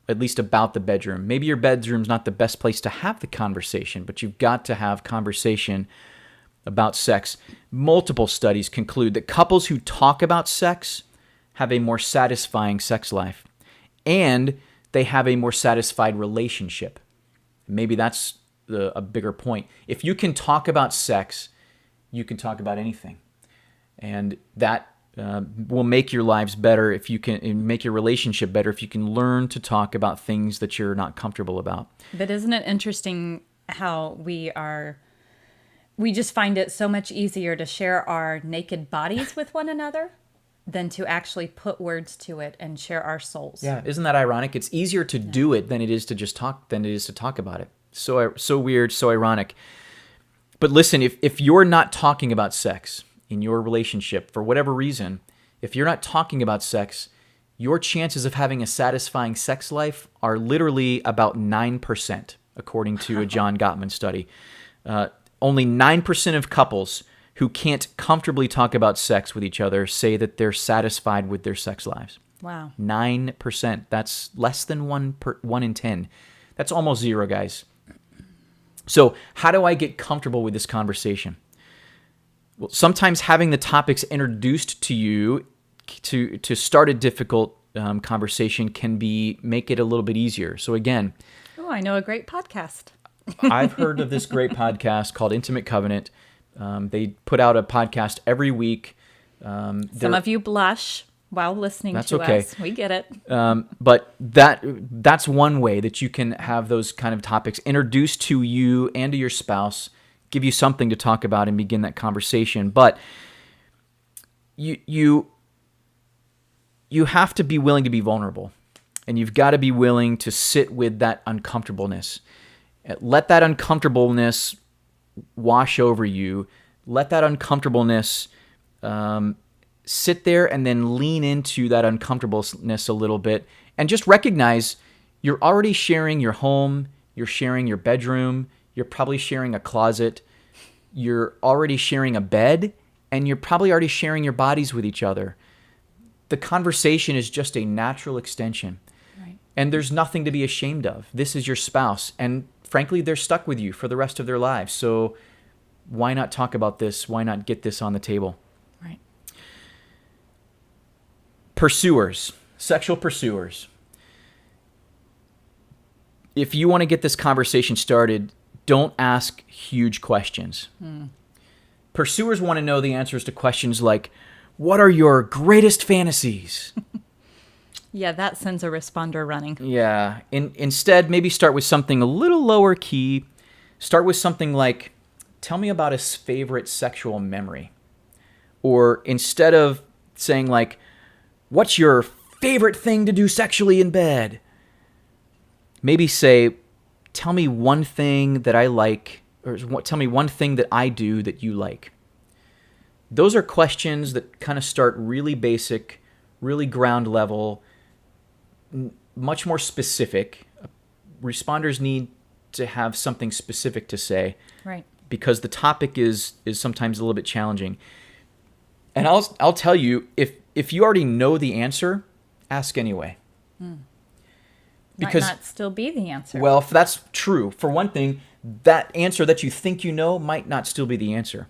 Speaker 1: at least about the bedroom. Maybe your bedroom's not the best place to have the conversation, but you've got to have conversation about sex. Multiple studies conclude that couples who talk about sex have a more satisfying sex life, and they have a more satisfied relationship. Maybe that's a bigger point. If you can talk about sex, you can talk about anything. And that will make your lives better if you can, make your relationship better if you can learn to talk about things that you're not comfortable about.
Speaker 2: But isn't it interesting how we just find it so much easier to share our naked bodies with one another than to actually put words to it and share our souls.
Speaker 1: Yeah, isn't that ironic? It's easier to do it than it is to just talk about it. So weird, so ironic. But listen, if you're not talking about sex in your relationship for whatever reason, if you're not talking about sex, your chances of having a satisfying sex life are literally about 9%, according to a John Gottman study. Only 9% of couples who can't comfortably talk about sex with each other say that they're satisfied with their sex lives.
Speaker 2: Wow.
Speaker 1: 9%. That's less than 1 in 10. That's almost zero, guys. So how do I get comfortable with this conversation? Well, sometimes having the topics introduced to you to start a difficult conversation can make it a little bit easier. So again...
Speaker 2: Oh, I know a great podcast.
Speaker 1: I've heard of this great podcast called Intimate Covenant. They put out a podcast every week.
Speaker 2: Some of you blush while listening to us. We get it.
Speaker 1: But that's one way that you can have those kind of topics introduced to you and to your spouse, give you something to talk about and begin that conversation. But you have to be willing to be vulnerable. And you've got to be willing to sit with that uncomfortableness. Let that uncomfortableness wash over you. Let that uncomfortableness sit there and then lean into that uncomfortableness a little bit. And just recognize you're already sharing your home. You're sharing your bedroom. You're probably sharing a closet. You're already sharing a bed. And you're probably already sharing your bodies with each other. The conversation is just a natural extension.
Speaker 2: Right.
Speaker 1: And there's nothing to be ashamed of. This is your spouse. And frankly, they're stuck with you for the rest of their lives. So why not talk about this? Why not get this on the table?
Speaker 2: Right.
Speaker 1: Pursuers, sexual pursuers. If you want to get this conversation started, don't ask huge questions. Pursuers want to know the answers to questions like, what are your greatest fantasies?
Speaker 2: Yeah, that sends a responder running.
Speaker 1: Yeah. Instead, maybe start with something a little lower key. Start with something like, tell me about his favorite sexual memory. Or instead of saying like, what's your favorite thing to do sexually in bed? Maybe say, tell me one thing that I like, or tell me one thing that I do that you like. Those are questions that kind of start really basic, really ground level, much more specific. Responders need to have something specific to say.
Speaker 2: Right.
Speaker 1: Because the topic is sometimes a little bit challenging. And I'll tell you, if you already know the answer, ask anyway.
Speaker 2: Because might not still be the answer.
Speaker 1: Well, if that's true. For one thing, that answer that you think you know might not still be the answer.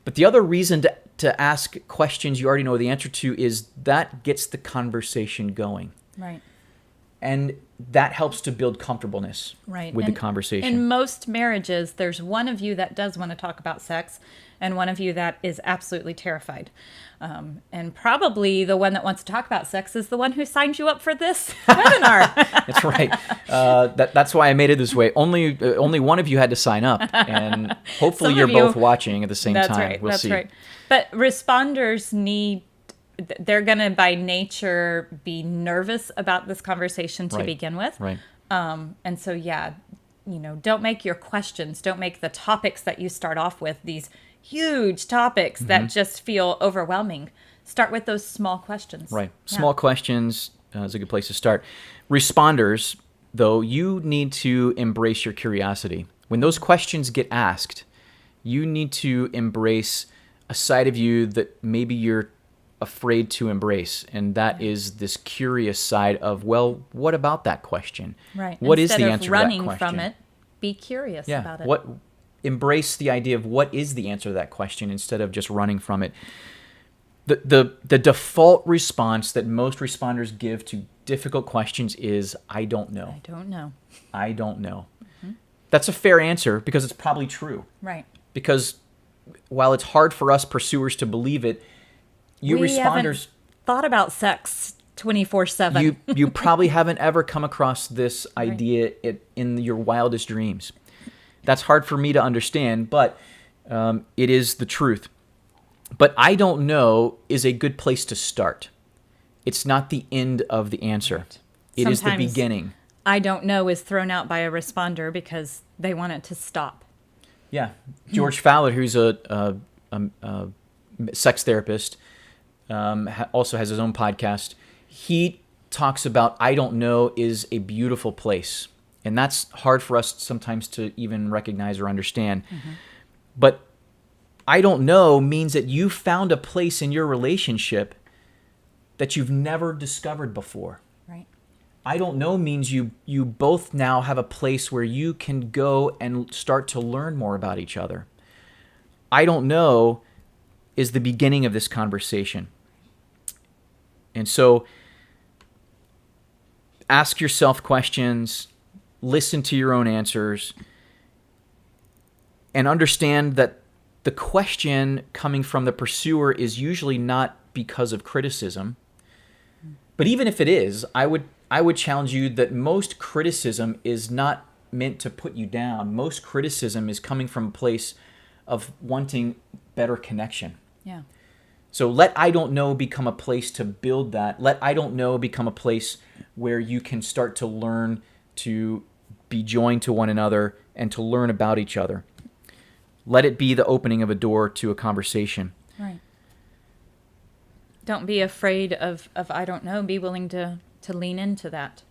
Speaker 1: But the other reason to ask questions you already know the answer to is that gets the conversation going.
Speaker 2: Right.
Speaker 1: And that helps to build comfortableness with the conversation.
Speaker 2: In most marriages, there's one of you that does want to talk about sex and one of you that is absolutely terrified. And probably the one that wants to talk about sex is the one who signed you up for this webinar.
Speaker 1: That's right. That's why I made it this way. Only one of you had to sign up. And hopefully you're both watching at the same time.
Speaker 2: Right,
Speaker 1: we'll see.
Speaker 2: Right. But responders they're going to by nature be nervous about this conversation to begin with.
Speaker 1: Right.
Speaker 2: And so, don't make your questions, don't make the topics that you start off with these huge topics that just feel overwhelming. Start with those small questions.
Speaker 1: Right. Small questions is a good place to start. Responders, though, you need to embrace your curiosity. When those questions get asked, you need to embrace a side of you that maybe you're afraid to embrace, and that is this curious side of, well, what about that question?
Speaker 2: Right.
Speaker 1: What is the answer to that question?
Speaker 2: Instead of running from it, be curious about it.
Speaker 1: Embrace the idea of what is the answer to that question instead of just running from it. The default response that most responders give to difficult questions is, I don't know.
Speaker 2: I don't know.
Speaker 1: I don't know. That's a fair answer because it's probably true.
Speaker 2: Right.
Speaker 1: Because while it's hard for us pursuers to believe it, you responders
Speaker 2: haven't thought about sex 24/7.
Speaker 1: You probably haven't ever come across this idea in your wildest dreams. That's hard for me to understand, but it is the truth. But I don't know is a good place to start. It's not the end of the answer.
Speaker 2: Right.
Speaker 1: It is the beginning.
Speaker 2: I don't know is thrown out by a responder because they want it to stop.
Speaker 1: Yeah. George Fowler, who's a sex therapist, also has his own podcast. He talks about I don't know is a beautiful place. And that's hard for us sometimes to even recognize or understand. But I don't know means that you found a place in your relationship that you've never discovered before.
Speaker 2: Right.
Speaker 1: I don't know means you both now have a place where you can go and start to learn more about each other. I don't know is the beginning of this conversation. And so ask yourself questions, listen to your own answers, and understand that the question coming from the pursuer is usually not because of criticism. But even if it is, I would challenge you that most criticism is not meant to put you down. Most criticism is coming from a place of wanting better connection.
Speaker 2: Yeah.
Speaker 1: So let I don't know become a place to build that. Let I don't know become a place where you can start to learn to be joined to one another and to learn about each other. Let it be the opening of a door to a conversation.
Speaker 2: Right. Don't be afraid of I don't know. Be willing to lean into that.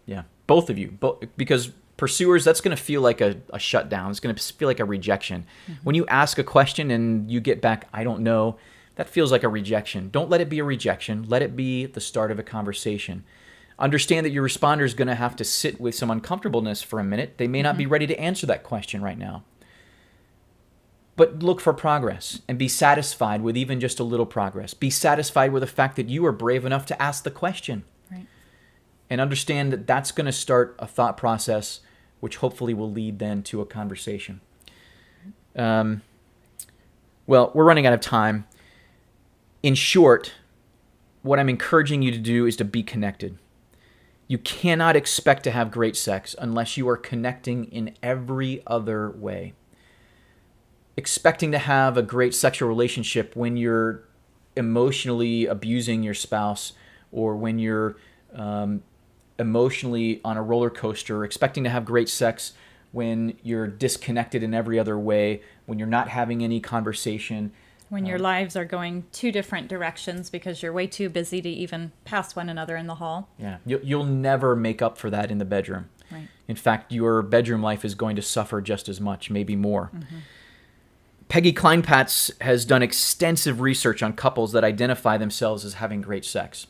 Speaker 1: Yeah, both of you. Because pursuers, that's going to feel like a shutdown. It's going to feel like a rejection. When you ask a question and you get back, I don't know, that feels like a rejection. Don't let it be a rejection. Let it be the start of a conversation. Understand that your responder is going to have to sit with some uncomfortableness for a minute. They may not be ready to answer that question right now. But look for progress and be satisfied with even just a little progress. Be satisfied with the fact that you are brave enough to ask the question.
Speaker 2: Right.
Speaker 1: And understand that that's going to start a thought process, which hopefully will lead then to a conversation. Well, we're running out of time. In short, what I'm encouraging you to do is to be connected. You cannot expect to have great sex unless you are connecting in every other way. Expecting to have a great sexual relationship when you're emotionally abusing your spouse, or when you're emotionally on a roller coaster, expecting to have great sex when you're disconnected in every other way, when you're not having any conversation.
Speaker 2: When your lives are going two different directions because you're way too busy to even pass one another in the hall.
Speaker 1: Yeah, you'll never make up for that in the bedroom.
Speaker 2: Right.
Speaker 1: In fact, your bedroom life is going to suffer just as much, maybe more. Peggy Kleinpatz has done extensive research on couples that identify themselves as having great sex.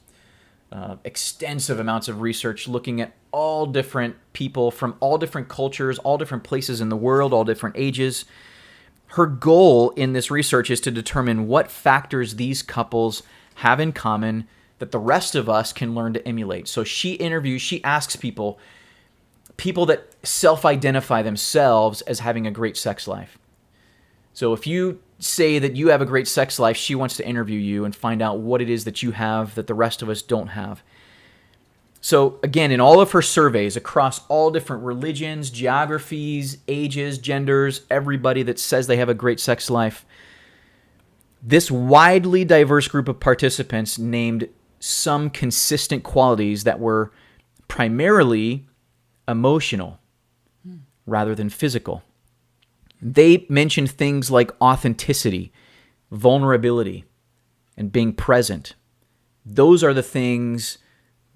Speaker 1: Extensive amounts of research looking at all different people from all different cultures, all different places in the world, all different ages. Her goal in this research is to determine what factors these couples have in common that the rest of us can learn to emulate. So she asks people that self-identify themselves as having a great sex life. So if you say that you have a great sex life, she wants to interview you and find out what it is that you have that the rest of us don't have. So again, in all of her surveys across all different religions, geographies, ages, genders, everybody that says they have a great sex life, this widely diverse group of participants named some consistent qualities that were primarily emotional rather than physical. They mentioned things like authenticity, vulnerability, and being present. Those are the things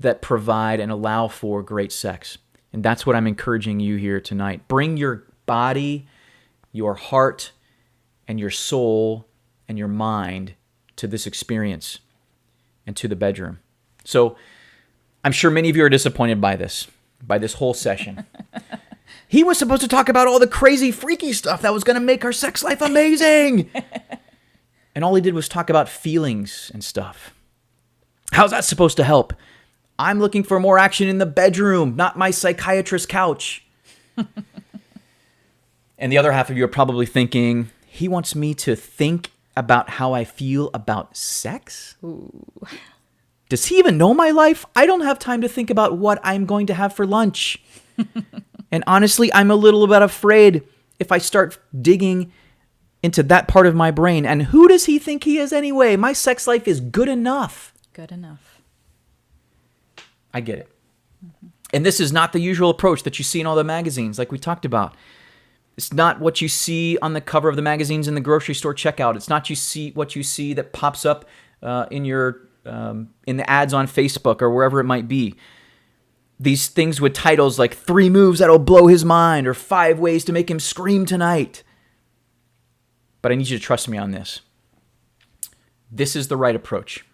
Speaker 1: that provide and allow for great sex. And that's what I'm encouraging you here tonight. Bring your body, your heart, and your soul, and your mind to this experience and to the bedroom. So I'm sure many of you are disappointed by this whole session. He was supposed to talk about all the crazy, freaky stuff that was going to make our sex life amazing. And all he did was talk about feelings and stuff. How's that supposed to help? I'm looking for more action in the bedroom, not my psychiatrist's couch. And the other half of you are probably thinking, he wants me to think about how I feel about sex?
Speaker 2: Ooh.
Speaker 1: Does he even know my life? I don't have time to think about what I'm going to have for lunch. And honestly, I'm a little bit afraid if I start digging into that part of my brain. And who does he think he is anyway? My sex life is good enough.
Speaker 2: Good enough.
Speaker 1: I get it. And this is not the usual approach that you see in all the magazines like we talked about. It's not what you see on the cover of the magazines in the grocery store checkout. It's not what you see that pops up in the ads on Facebook or wherever it might be. These things with titles like 3 moves that'll blow his mind or 5 ways to make him scream tonight. But I need you to trust me on this. This is the right approach.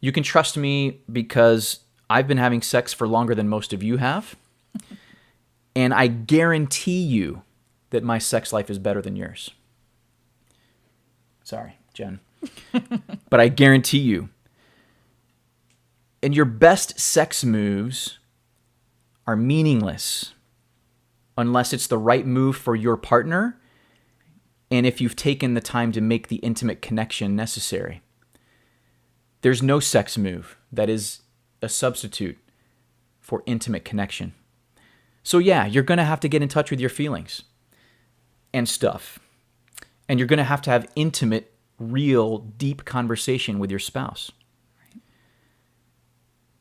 Speaker 1: You can trust me because I've been having sex for longer than most of you have. And I guarantee you that my sex life is better than yours. Sorry, Jen. But I guarantee you. And your best sex moves are meaningless unless it's the right move for your partner and if you've taken the time to make the intimate connection necessary. There's no sex move that is a substitute for intimate connection. So yeah, you're going to have to get in touch with your feelings and stuff. And you're going to have intimate real, deep conversation with your spouse.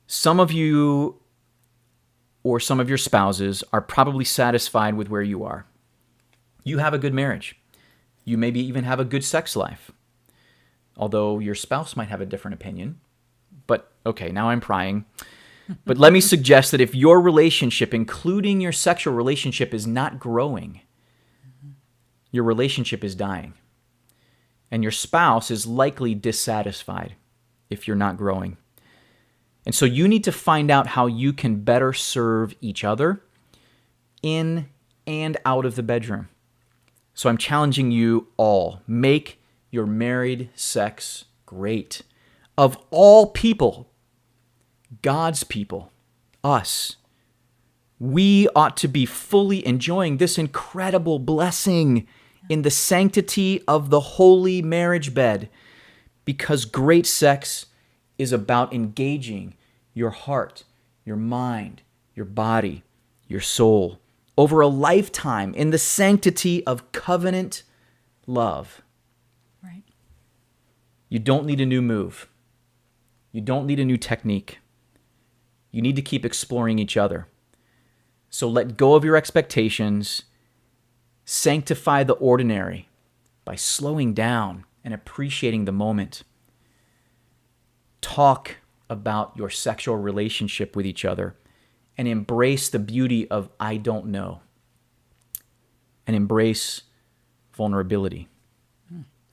Speaker 1: Some of you or some of your spouses are probably satisfied with where you are. You have a good marriage. You maybe even have a good sex life, although your spouse might have a different opinion. But okay, now I'm prying. But let me suggest that if your relationship, including your sexual relationship, is not growing, your relationship is dying. And your spouse is likely dissatisfied if you're not growing. And so you need to find out how you can better serve each other in and out of the bedroom. So I'm challenging you all, make your married sex great. Of all people, God's people, us, we ought to be fully enjoying this incredible blessing in the sanctity of the holy marriage bed, because great sex is about engaging your heart, your mind, your body, your soul over a lifetime in the sanctity of covenant love.
Speaker 2: Right.
Speaker 1: You don't need a new move. You don't need a new technique. You need to keep exploring each other. So let go of your expectations. Sanctify the ordinary by slowing down and appreciating the moment. Talk about your sexual relationship with each other and embrace the beauty of I don't know. And embrace vulnerability.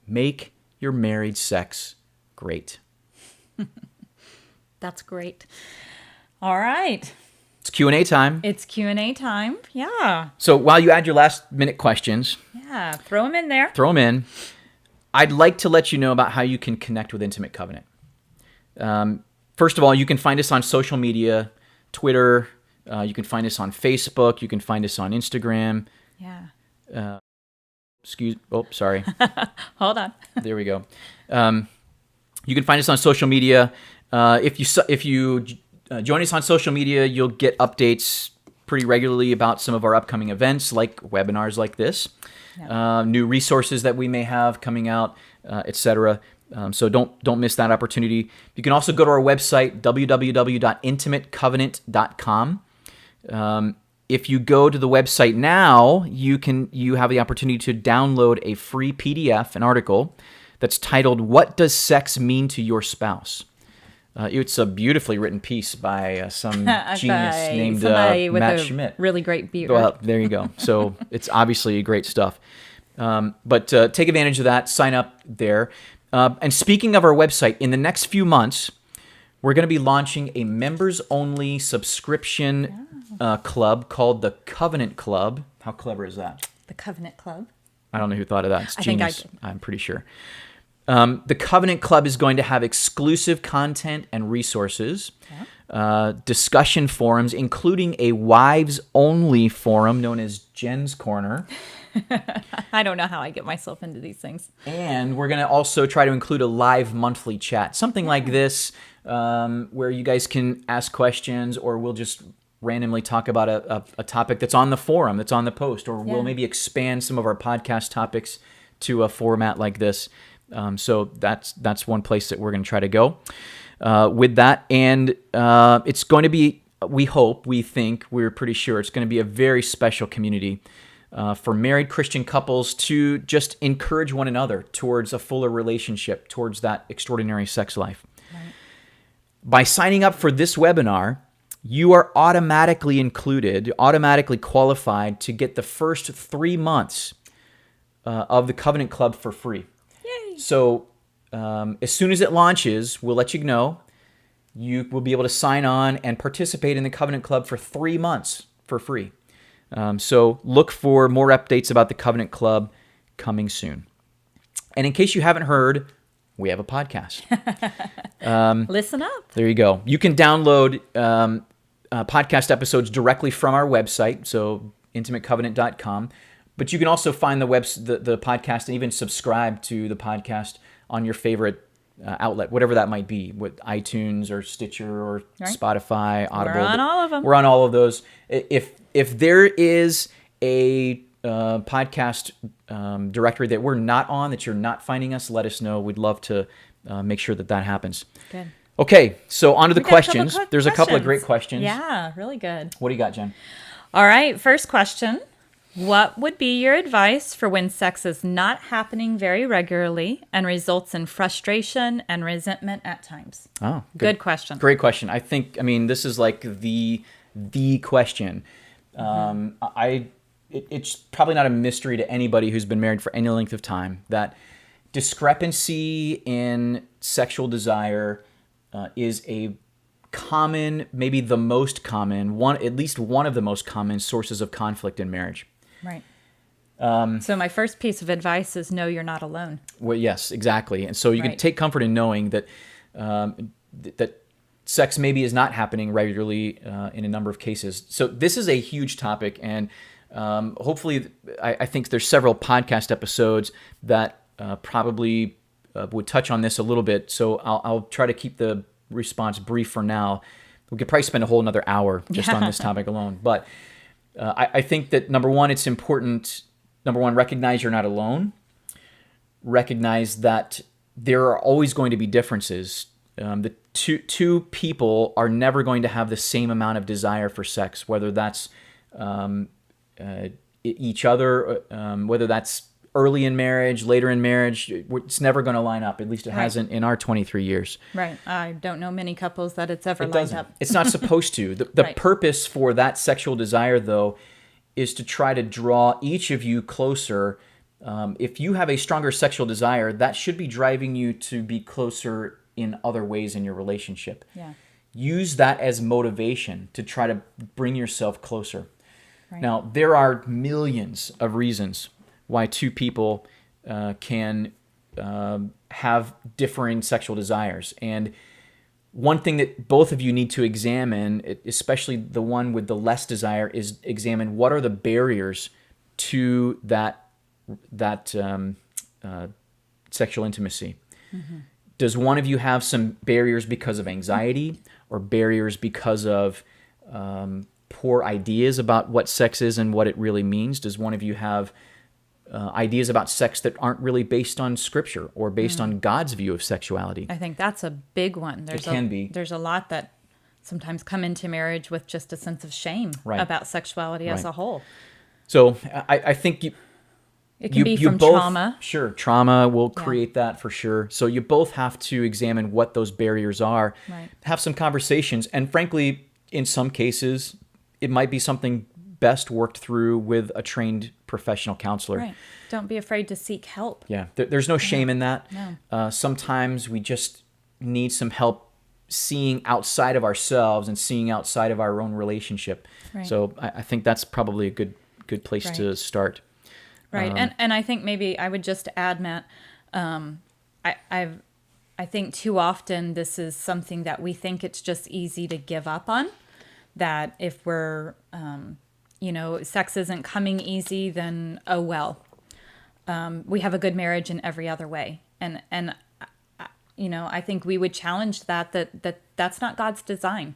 Speaker 1: Make your married sex great.
Speaker 2: That's great. All right.
Speaker 1: It's Q&A time.
Speaker 2: It's Q&A time. Yeah.
Speaker 1: So while you add your last minute questions,
Speaker 2: Yeah. Throw them in there.
Speaker 1: throw them in. I'd like to let you know about how you can connect with Intimate Covenant. First of all, you can find us on social media, Twitter. You can find us on Facebook. You can find us on Instagram.
Speaker 2: Yeah.
Speaker 1: Sorry.
Speaker 2: Hold on.
Speaker 1: There we go. You can find us on social media. If you join us on social media, you'll get updates pretty regularly about some of our upcoming events, like webinars like this, new resources that we may have coming out, etc. So don't miss that opportunity. You can also go to our website, www.intimatecovenant.com. If you go to the website now, you have the opportunity to download a free PDF, an article that's titled "What Does Sex Mean to Your Spouse?" It's a beautifully wrten piece by some genius named Matt Schmidt.
Speaker 2: Really great beard.
Speaker 1: Well, there you go. So it's obviously great stuff. But take advantage of that. Sign up there. And speaking of our website, in the next few months, we're going to be launching a members-only subscription club called the Covenant Club. How clever is that?
Speaker 2: The Covenant Club.
Speaker 1: I don't know who thought of that. It's genius.
Speaker 2: think
Speaker 1: I'm pretty sure. The Covenant Club is going to have exclusive content and resources, discussion forums, including a wives-only forum known as Jen's Corner.
Speaker 2: I don't know how I get myself into these things.
Speaker 1: And we're going to also try to include a live monthly chat, something like this, where you guys can ask questions, or we'll just randomly talk about a topic that's on the forum, that's on the post, or we'll maybe expand some of our podcast topics to a format like this. So that's one place that we're going to try to go with that. And it's going to be, we hope, we think, we're pretty sure it's going to be a very special community for married Christian couples to just encourage one another towards a fuller relationship, towards that extraordinary sex life. Right. By signing up for this webinar, you are automatically qualified to get the first 3 months of the Covenant Club for free.
Speaker 2: Yay!
Speaker 1: So as soon as it launches, we'll let you know. You will be able to sign on and participate in the Covenant Club for 3 months for free. So look for more updates about the Covenant Club coming soon. And in case you haven't heard, we have a podcast.
Speaker 2: Listen up.
Speaker 1: There you go. You can download podcast episodes directly from our website, so intimatecovenant.com. But you can also find the podcast and even subscribe to the podcast on your favorite outlet, whatever that might be, with iTunes or Stitcher or Spotify, Audible.
Speaker 2: We're on all of them.
Speaker 1: We're on all of those. If there is a podcast directory that we're not on, that you're not finding us, let us know. We'd love to make sure that happens.
Speaker 2: Good.
Speaker 1: Okay, so on to the
Speaker 2: We got a couple
Speaker 1: questions.
Speaker 2: quick
Speaker 1: There's a couple of
Speaker 2: questions.
Speaker 1: great questions.
Speaker 2: Yeah, really good.
Speaker 1: What do you got, Jen?
Speaker 2: All right, first question. What would be your advice for when sex is not happening very regularly and results in frustration and resentment at times?
Speaker 1: Oh,
Speaker 2: Good question.
Speaker 1: Great question. I mean, this is like the question. It's probably not a mystery to anybody who's been married for any length of time that discrepancy in sexual desire is a common, maybe the most common one, at least one of the most common sources of conflict in marriage.
Speaker 2: Right. So my first piece of advice is know you're not alone.
Speaker 1: Well, yes, exactly. And so you can
Speaker 2: Right.
Speaker 1: take comfort in knowing that that sex maybe is not happening regularly in a number of cases. So this is a huge topic, and hopefully, I think there's several podcast episodes that probably would touch on this a little bit. So I'll try to keep the response brief for now. We could probably spend a whole another hour just on this topic alone. But I think that number one, it's important. Number one, recognize you're not alone. Recognize that there are always going to be differences. The two people are never going to have the same amount of desire for sex, whether that's each other, whether that's early in marriage, later in marriage. It's never going to line up. At least it hasn't in our 23 years.
Speaker 2: Right. I don't know many couples that it's ever
Speaker 1: It
Speaker 2: lined
Speaker 1: doesn't.
Speaker 2: up.
Speaker 1: It's not supposed to. The
Speaker 2: Right.
Speaker 1: purpose for that sexual desire, though, is to try to draw each of you closer. If you have a stronger sexual desire, that should be driving you to be closer in other ways in your relationship.
Speaker 2: Yeah.
Speaker 1: Use that as motivation to try to bring yourself closer.
Speaker 2: Right.
Speaker 1: Now, there are millions of reasons why two people can have differing sexual desires. And one thing that both of you need to examine, especially the one with the less desire, is examine what are the barriers to that sexual intimacy. Mm-hmm. Does one of you have some barriers because of anxiety or barriers because of poor ideas about what sex is and what it really means? Does one of you have ideas about sex that aren't really based on Scripture or based on God's view of sexuality?
Speaker 2: I think that's a big one.
Speaker 1: It can be.
Speaker 2: There's a lot that sometimes come into marriage with just a sense of shame
Speaker 1: Right.
Speaker 2: about sexuality as
Speaker 1: Right.
Speaker 2: a whole.
Speaker 1: So I think
Speaker 2: It can be from
Speaker 1: both,
Speaker 2: trauma.
Speaker 1: Sure, trauma will create that for sure. So you both have to examine what those barriers are,
Speaker 2: Right.
Speaker 1: have some conversations, and frankly, in some cases, it might be something best worked through with a trained professional counselor.
Speaker 2: Right. Don't be afraid to seek help.
Speaker 1: Yeah, there's no shame in that.
Speaker 2: No.
Speaker 1: Sometimes we just need some help seeing outside of ourselves and seeing outside of our own relationship.
Speaker 2: Right.
Speaker 1: So I think that's probably a good place to start.
Speaker 2: Right. And I think maybe I would just add, Matt, I think too often this is something that we think it's just easy to give up on, that if we're, sex isn't coming easy, then, oh, well, we have a good marriage in every other way. And I think we would challenge that's not God's design.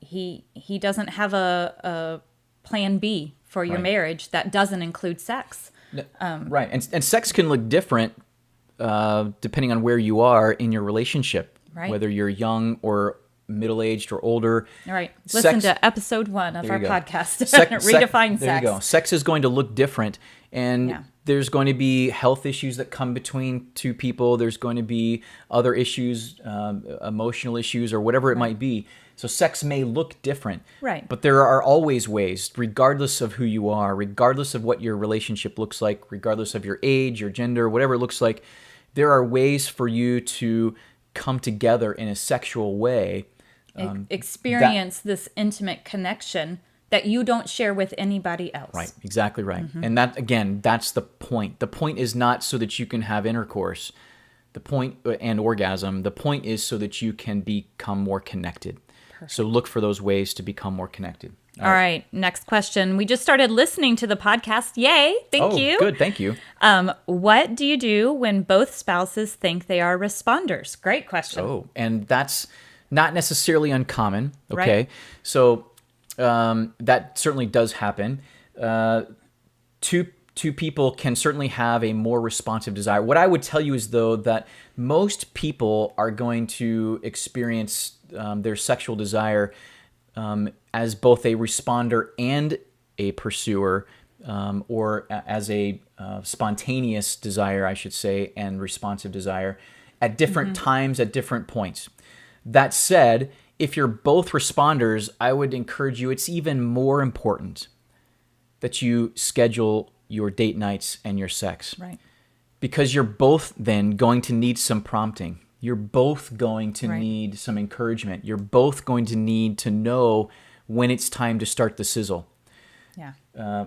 Speaker 2: He doesn't have a plan B for your marriage that doesn't include sex.
Speaker 1: Right. And sex can look different depending on where you are in your relationship,
Speaker 2: Right.
Speaker 1: whether you're young or middle-aged or older.
Speaker 2: All right. Listen
Speaker 1: Sex-
Speaker 2: to episode 1 of
Speaker 1: There
Speaker 2: our
Speaker 1: you go.
Speaker 2: podcast.
Speaker 1: Sex-
Speaker 2: Redefine
Speaker 1: there
Speaker 2: sex.
Speaker 1: you go. Sex is going to look different, and
Speaker 2: Yeah.
Speaker 1: there's going to be health issues that come between two people. There's going to be other issues, emotional issues, or whatever it might be. So sex may look different.
Speaker 2: Right.
Speaker 1: But there are always ways, regardless of who you are, regardless of what your relationship looks like, regardless of your age, your gender, whatever it looks like, there are ways for you to come together in a sexual way.
Speaker 2: Experience this intimate connection that you don't share with anybody else.
Speaker 1: Right, exactly right.
Speaker 2: Mm-hmm.
Speaker 1: And that, again, that's the point. The point is not so that you can have intercourse, the point and orgasm. The point is so that you can become more connected. Perfect. So look for those ways to become more connected.
Speaker 2: All right, next question. We just started listening to the podcast. Yay, thank you.
Speaker 1: Good, thank you.
Speaker 2: What do you do when both spouses think they are responders? Great question.
Speaker 1: Oh, and that's not necessarily uncommon, okay?
Speaker 2: Right.
Speaker 1: So that certainly does happen. Two two people can certainly have a more responsive desire. What I would tell you is, though, that most people are going to experience their sexual desire as both a responder and a pursuer, or as a spontaneous desire, I should say, and responsive desire at different times, at different points. That said, if you're both responders, I would encourage you, it's even more important that you schedule your date nights and your sex.
Speaker 2: Right.
Speaker 1: Because you're both then going to need some prompting. You're both going to need some encouragement. You're both going to need to know when it's time to start the sizzle.
Speaker 2: Yeah.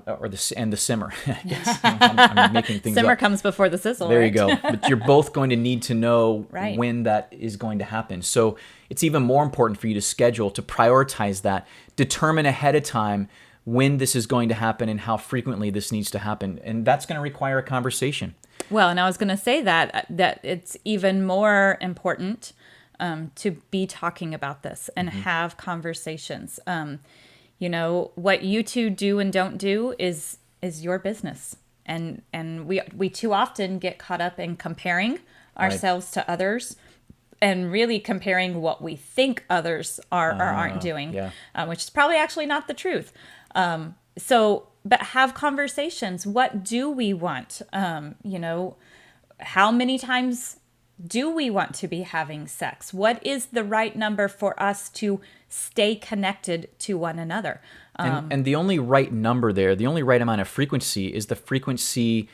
Speaker 1: Or the simmer. Yes, I'm making things
Speaker 2: Simmer
Speaker 1: up.
Speaker 2: comes before the sizzle.
Speaker 1: There
Speaker 2: right?
Speaker 1: you go. But you're both going to need to know
Speaker 2: Right.
Speaker 1: when that is going to happen. So it's even more important for you to schedule, to prioritize that, determine ahead of time when this is going to happen and how frequently this needs to happen. And that's going to require a conversation.
Speaker 2: Well, and I was going to say that it's even more important to be talking about this and have conversations. What you two do and don't do is your business. And we too often get caught up in comparing ourselves to others and really comparing what we think others are or aren't doing, which is probably actually not the truth. But have conversations. What do we want? How many times do we want to be having sex? What is the right number for us to stay connected to one another?
Speaker 1: And the only right number there, the only right amount of frequency is the frequency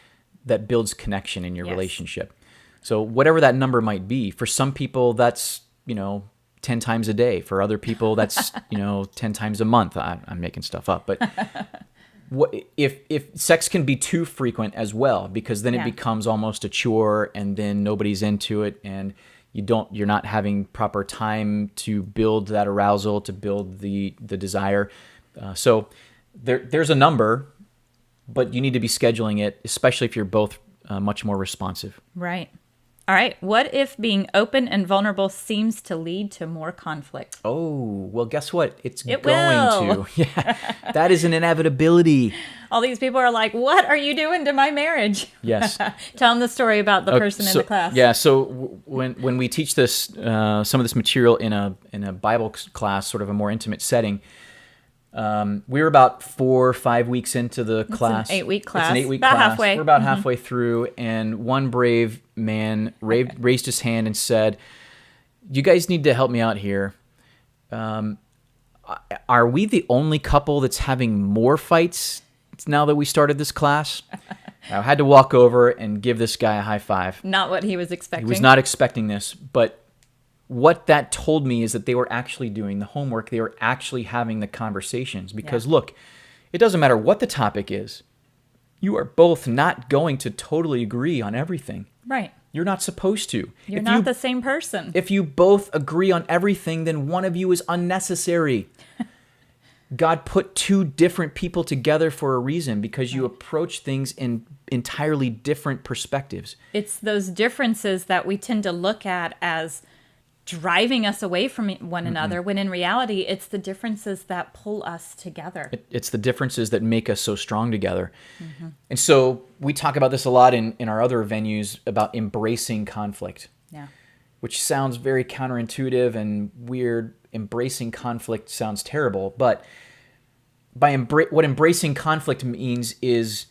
Speaker 1: that builds connection in your relationship. So whatever that number might be, for some people that's, 10 times a day. For other people that's, 10 times a month. I'm making stuff up, but if sex can be too frequent as well, because then it becomes almost a chore and then nobody's into it and you're not having proper time to build that arousal, to build the desire. So there's a number, but you need to be scheduling it, especially if you're both much more responsive.
Speaker 2: Right. All right. What if being open and vulnerable seems to lead to more conflict?
Speaker 1: Oh, well, guess what? It
Speaker 2: will.
Speaker 1: to. Yeah, that is an inevitability.
Speaker 2: All these people are like, what are you doing to my marriage?
Speaker 1: Yes.
Speaker 2: Tell them the story about the person in the class.
Speaker 1: Yeah, so when we teach this, some of this material in a Bible class, sort of a more intimate setting, we were about 4 or 5 weeks into the class.
Speaker 2: It's an 8-week class.
Speaker 1: It's an 8-week
Speaker 2: about
Speaker 1: class.
Speaker 2: halfway.
Speaker 1: We're about halfway through, and one brave man raised his hand and said, "You guys need to help me out here. Are we the only couple that's having more fights now that we started this class?" I had to walk over and give this guy a high five.
Speaker 2: Not what he was expecting.
Speaker 1: He was not expecting this, but what that told me is that they were actually doing the homework. They were actually having the conversations. Because look, it doesn't matter what the topic is. You are both not going to totally agree on everything.
Speaker 2: Right.
Speaker 1: You're not supposed to.
Speaker 2: You're not the same person.
Speaker 1: If you both agree on everything, then one of you is unnecessary. God put two different people together for a reason, because you approach things in entirely different perspectives.
Speaker 2: It's those differences that we tend to look at as driving us away from one another, when in reality, it's the differences that pull us together.
Speaker 1: It's the differences that make us so strong together. And so we talk about this a lot in our other venues about embracing conflict, which sounds very counterintuitive and weird. Embracing conflict sounds terrible, but what embracing conflict means is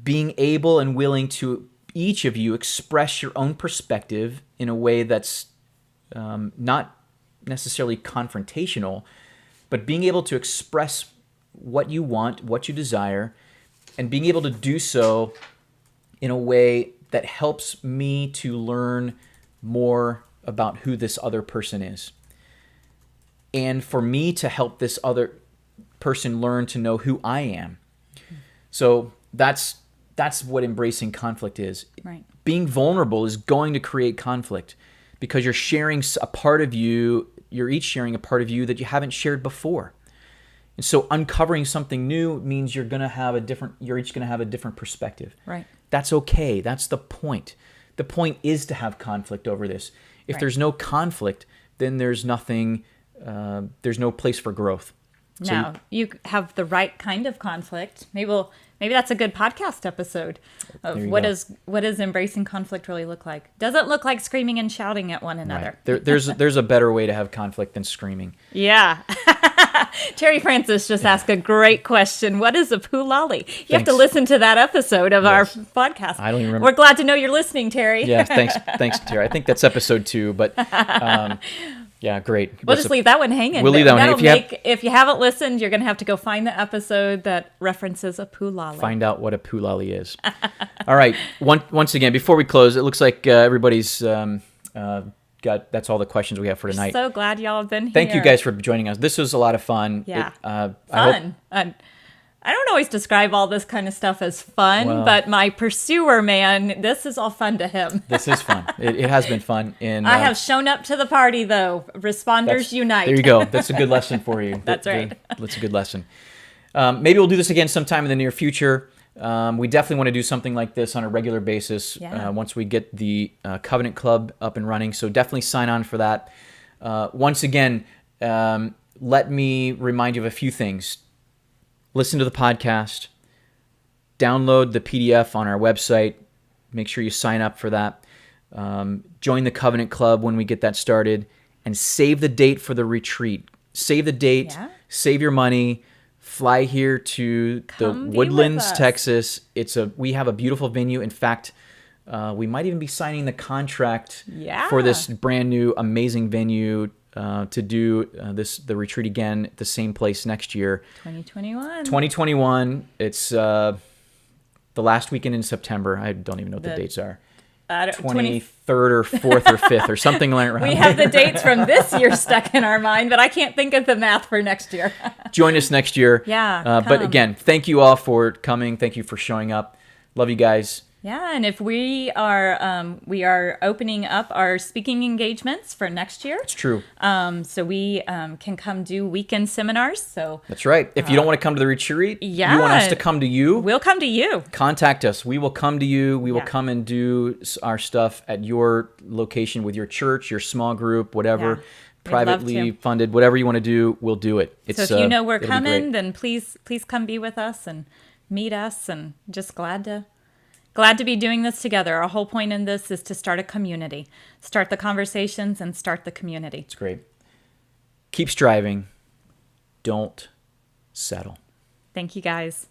Speaker 1: being able and willing to, each of you, express your own perspective in a way that's not necessarily confrontational, but being able to express what you want, what you desire, and being able to do so in a way that helps me to learn more about who this other person is. And for me to help this other person learn to know who I am. So that's what embracing conflict is.
Speaker 2: Right.
Speaker 1: Being vulnerable is going to create conflict, because you're sharing a part of you, you're each sharing a part of you that you haven't shared before. And so uncovering something new means you're each going to have a different perspective.
Speaker 2: Right.
Speaker 1: That's okay. That's the point. The point is to have conflict over this. If there's no conflict, then there's no place for growth.
Speaker 2: No, you have the right kind of conflict. Maybe that's a good podcast episode of what does embracing conflict really look like. Doesn't look like screaming and shouting at one another.
Speaker 1: Right. There's a better way to have conflict than screaming.
Speaker 2: Yeah. Terry Francis just asked a great question. What is a poolali? You have to listen to that episode of our podcast.
Speaker 1: I don't even remember.
Speaker 2: We're glad to know you're listening, Terry.
Speaker 1: Yeah, thanks, Terry. I think that's episode 2, but yeah, great.
Speaker 2: We'll just leave that one hanging.
Speaker 1: We'll leave that one hanging.
Speaker 2: If you haven't listened, you're going to have to go find the episode that references a poolali.
Speaker 1: Find out what a poolali is. All right. Once again, before we close, it looks like everybody's that's all the questions we have for tonight.
Speaker 2: So glad y'all have been here.
Speaker 1: Thank you guys for joining us. This was a lot of fun.
Speaker 2: Yeah, fun. I don't always describe all this kind of stuff as fun, but my pursuer, man, this is all fun to him.
Speaker 1: This is fun. It has been fun. And
Speaker 2: I have shown up to the party, though. Responders unite.
Speaker 1: There you go. That's a good lesson for you.
Speaker 2: That's right.
Speaker 1: That's a good lesson. Maybe we'll do this again sometime in the near future. We definitely want to do something like this on a regular basis once we get the Covenant Club up and running. So definitely sign on for that. Once again, let me remind you of a few things. Listen to the podcast. Download the PDF on our website. Make sure you sign up for that. Join the Covenant Club when we get that started. And save the date for the retreat. Save the date. Yeah. Save your money. Fly here to the Woodlands, Texas. We have a beautiful venue. In fact, we might even be signing the contract for this brand new, amazing venue to do the retreat again at the same place next year. 2021. It's the last weekend in September. I don't even know what the dates are. 23rd or 4th or 5th or something like that.
Speaker 2: We have the dates from this year stuck in our mind, but I can't think of the math for next year.
Speaker 1: Join us next year.
Speaker 2: Yeah.
Speaker 1: But again, thank you all for coming. Thank you for showing up. Love you guys.
Speaker 2: Yeah, and if we are opening up our speaking engagements for next year.
Speaker 1: It's true.
Speaker 2: So we can come do weekend seminars. So
Speaker 1: that's right. If you don't want to come to the retreat, you want us to come to you.
Speaker 2: We'll come to you.
Speaker 1: Contact us. We will come to you. We will come and do our stuff at your location with your church, your small group, whatever. Privately funded, whatever you want to do, we'll do it.
Speaker 2: So if you know we're coming, then please come be with us and meet us, and just glad to be doing this together. Our whole point in this is to start a community. Start the conversations and start the community.
Speaker 1: It's great. Keep striving. Don't settle.
Speaker 2: Thank you, guys.